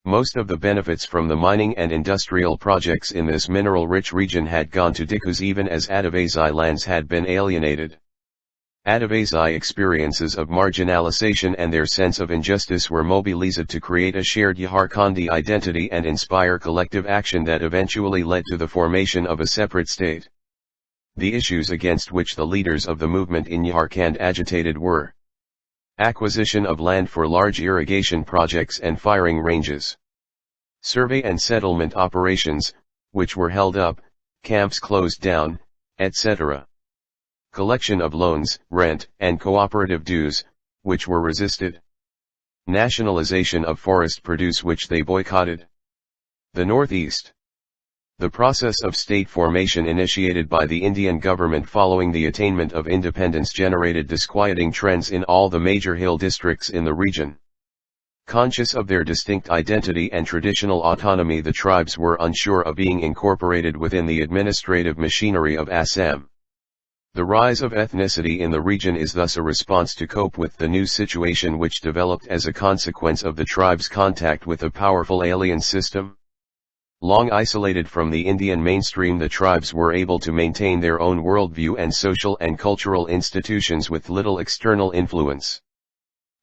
Most of the benefits from the mining and industrial projects in this mineral-rich region had gone to Dikkus even as Adivasi lands had been alienated. Adivasi experiences of marginalization and their sense of injustice were mobilized to create a shared Jharkhandi identity and inspire collective action that eventually led to the formation of a separate state. The issues against which the leaders of the movement in Jharkhand agitated were acquisition of land for large irrigation projects and firing ranges, survey and settlement operations, which were held up, camps closed down, etc. Collection of loans, rent, and cooperative dues, which were resisted. Nationalization of forest produce which they boycotted. The Northeast. The process of state formation initiated by the Indian government following the attainment of independence generated disquieting trends in all the major hill districts in the region. Conscious of their distinct identity and traditional autonomy, the tribes were unsure of being incorporated within the administrative machinery of Assam. The rise of ethnicity in the region is thus a response to cope with the new situation which developed as a consequence of the tribe's contact with a powerful alien system. Long isolated from the Indian mainstream, the tribes were able to maintain their own worldview and social and cultural institutions with little external influence.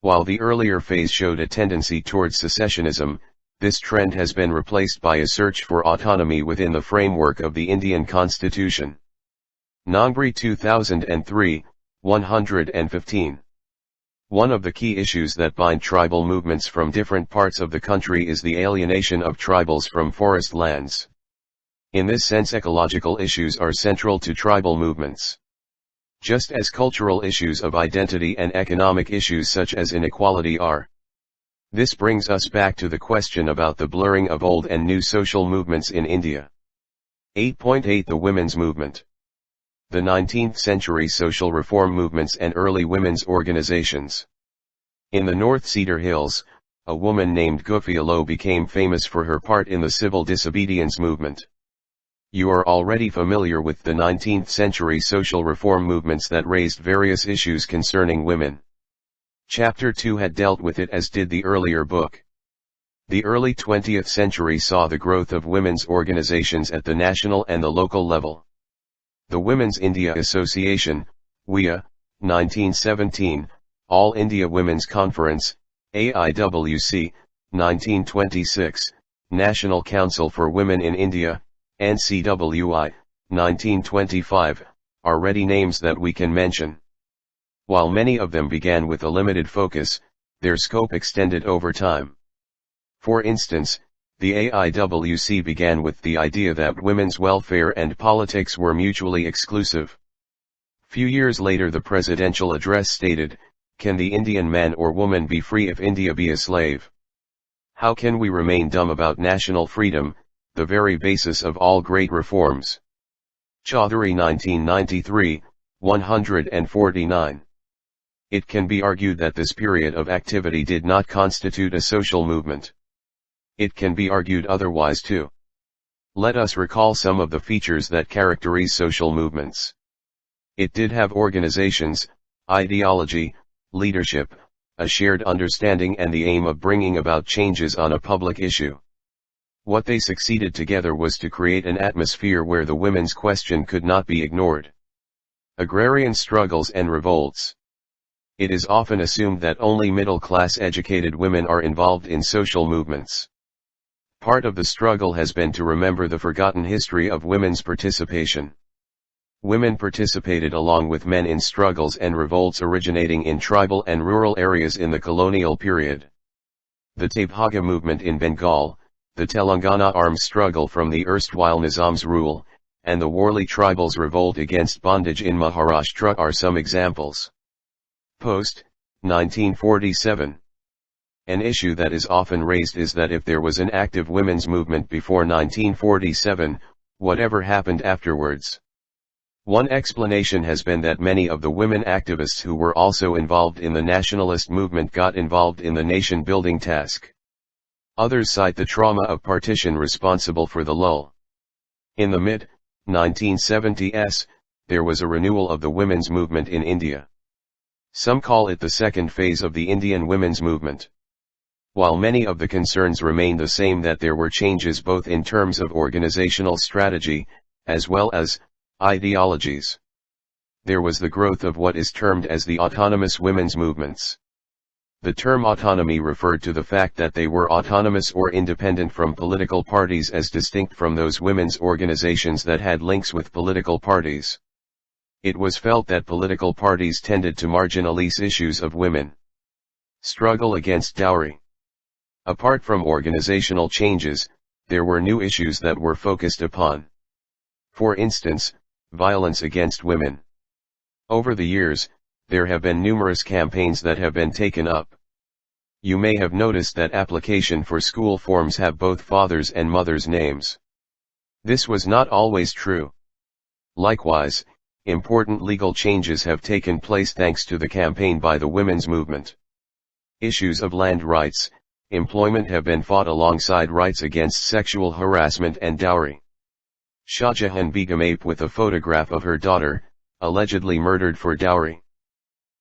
While the earlier phase showed a tendency towards secessionism, this trend has been replaced by a search for autonomy within the framework of the Indian constitution. Nangri 2003, 115. One of the key issues that bind tribal movements from different parts of the country is the alienation of tribals from forest lands. In this sense, ecological issues are central to tribal movements. Just as cultural issues of identity and economic issues such as inequality are. This brings us back to the question about the blurring of old and new social movements in India. 8.8 The Women's Movement. The 19th century social reform movements and early women's organizations. In the North Cedar Hills, a woman named Guerilla became famous for her part in the civil disobedience movement. You are already familiar with the 19th century social reform movements that raised various issues concerning women. Chapter 2 had dealt with it, as did the earlier book. The early 20th century saw the growth of women's organizations at the national and the local level. The Women's India Association, WIA, 1917, All India Women's Conference, AIWC, 1926, National Council for Women in India, NCWI, 1925, are ready names that we can mention. While many of them began with a limited focus, their scope extended over time. For instance, the AIWC began with the idea that women's welfare and politics were mutually exclusive. Few years later, the presidential address stated, "Can the Indian man or woman be free if India be a slave? How can we remain dumb about national freedom, the very basis of all great reforms?" Chaudhary, 1993, 149. It can be argued that this period of activity did not constitute a social movement. It can be argued otherwise too. Let us recall some of the features that characterize social movements. It did have organizations, ideology, leadership, a shared understanding and the aim of bringing about changes on a public issue. What they succeeded together was to create an atmosphere where the women's question could not be ignored. Agrarian struggles and revolts. It is often assumed that only middle-class educated women are involved in social movements. Part of the struggle has been to remember the forgotten history of women's participation. Women participated along with men in struggles and revolts originating in tribal and rural areas in the colonial period. The Tabhaga movement in Bengal, the Telangana arms struggle from the erstwhile Nizam's rule, and the Warli tribals' revolt against bondage in Maharashtra are some examples. Post, 1947. An issue that is often raised is that if there was an active women's movement before 1947, whatever happened afterwards? One explanation has been that many of the women activists who were also involved in the nationalist movement got involved in the nation-building task. Others cite the trauma of partition responsible for the lull. In the mid-1970s, there was a renewal of the women's movement in India. Some call it the second phase of the Indian women's movement. While many of the concerns remain the same, that there were changes both in terms of organizational strategy, as well as ideologies. There was the growth of what is termed as the autonomous women's movements. The term autonomy referred to the fact that they were autonomous or independent from political parties, as distinct from those women's organizations that had links with political parties. It was felt that political parties tended to marginalize issues of women. Struggle against dowry. Apart from organizational changes, there were new issues that were focused upon. For instance, violence against women. Over the years, there have been numerous campaigns that have been taken up. You may have noticed that application for school forms have both fathers' and mothers' names. This was not always true. Likewise, important legal changes have taken place thanks to the campaign by the women's movement. Issues of land rights, employment have been fought alongside rights against sexual harassment and dowry. Shahjahan Begum aped with a photograph of her daughter, allegedly murdered for dowry.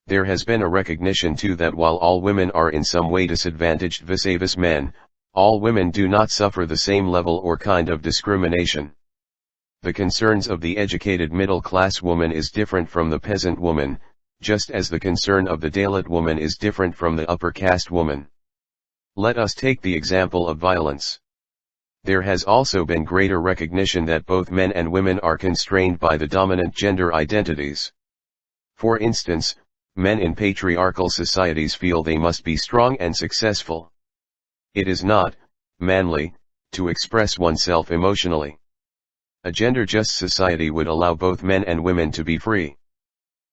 There has been a recognition too that while all women are in some way disadvantaged vis-a-vis men, all women do not suffer the same level or kind of discrimination. The concerns of the educated middle-class woman is different from the peasant woman, just as the concern of the Dalit woman is different from the upper caste woman. Let us take the example of violence. There has also been greater recognition that both men and women are constrained by the dominant gender identities. For instance, men in patriarchal societies feel they must be strong and successful. It is not manly to express oneself emotionally. A gender-just society would allow both men and women to be free.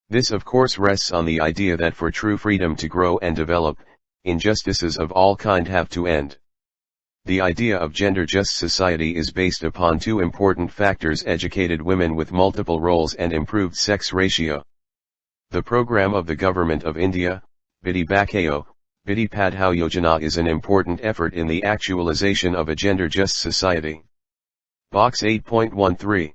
This of course rests on the idea that for true freedom to grow and develop, injustices of all kind have to end. The idea of gender-just society is based upon two important factors: educated women with multiple roles and improved sex ratio. The program of the Government of India, Bidi Bachao, Bidi Padhao Yojana, is an important effort in the actualization of a gender-just society. Box 8.13.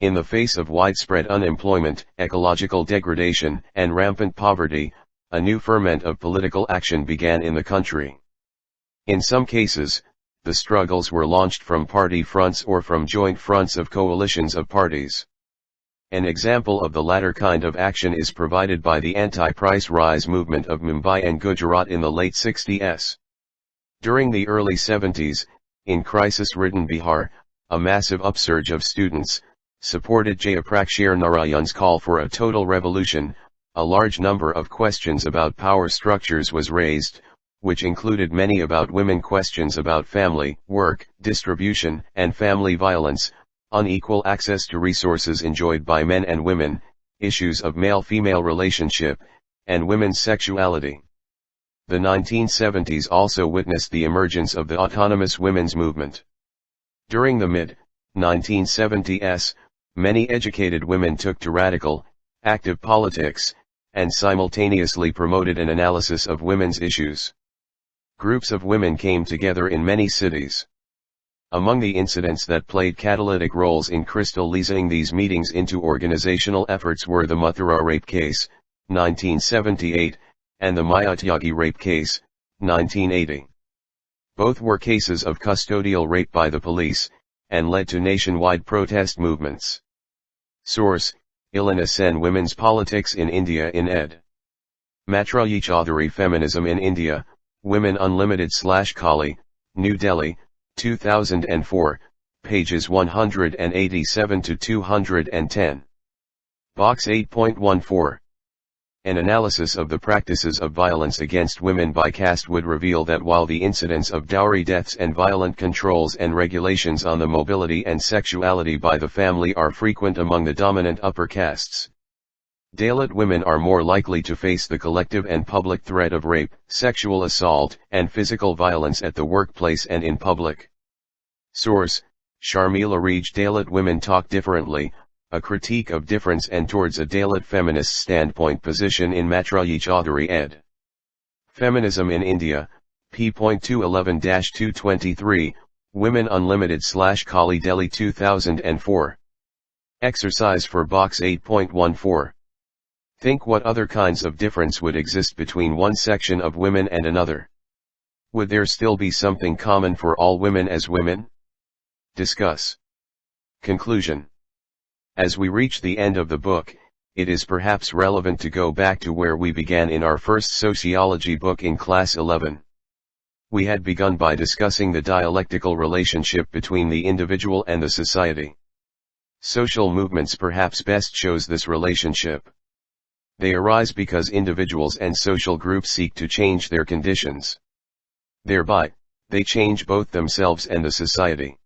In the face of widespread unemployment, ecological degradation, and rampant poverty, a new ferment of political action began in the country. In some cases, the struggles were launched from party fronts or from joint fronts of coalitions of parties. An example of the latter kind of action is provided by the anti-price rise movement of Mumbai and Gujarat in the late 60s. During the early 70s, in crisis-ridden Bihar, a massive upsurge of students supported Jayaprakash Narayan's call for a total revolution. A large number of questions about power structures was raised, which included many about women, questions about family, work, distribution, and family violence, unequal access to resources enjoyed by men and women, issues of male-female relationship, and women's sexuality. The 1970s also witnessed the emergence of the autonomous women's movement. During the mid-1970s, many educated women took to radical, active politics, and simultaneously promoted an analysis of women's issues. Groups of women came together in many cities. Among the incidents that played catalytic roles in crystallizing these meetings into organizational efforts were the Mathura rape case, 1978, and the Mayatyagi rape case, 1980. Both were cases of custodial rape by the police, and led to nationwide protest movements. Source: Alienation, Women's Politics in India in ed. Matrayi Chaudhary, Feminism in India, Women Unlimited/Kali, New Delhi, 2004, pages 187 to 210. Box 8.14. An analysis of the practices of violence against women by caste would reveal that while the incidence of dowry deaths and violent controls and regulations on the mobility and sexuality by the family are frequent among the dominant upper castes, Dalit women are more likely to face the collective and public threat of rape, sexual assault, and physical violence at the workplace and in public. Source: Sharmila Raj. Dalit Women Talk Differently, A Critique of Difference and Towards a Dalit Feminist Standpoint Position in Matrayi Chaudhary ed. Feminism in India, p.211-223, Women Unlimited/Kali, Delhi 2004. Exercise for Box 8.14. Think what other kinds of difference would exist between one section of women and another. Would there still be something common for all women as women? Discuss. Conclusion. As we reach the end of the book, it is perhaps relevant to go back to where we began in our first sociology book in class 11. We had begun by discussing the dialectical relationship between the individual and the society. Social movements perhaps best shows this relationship. They arise because individuals and social groups seek to change their conditions. Thereby, they change both themselves and the society.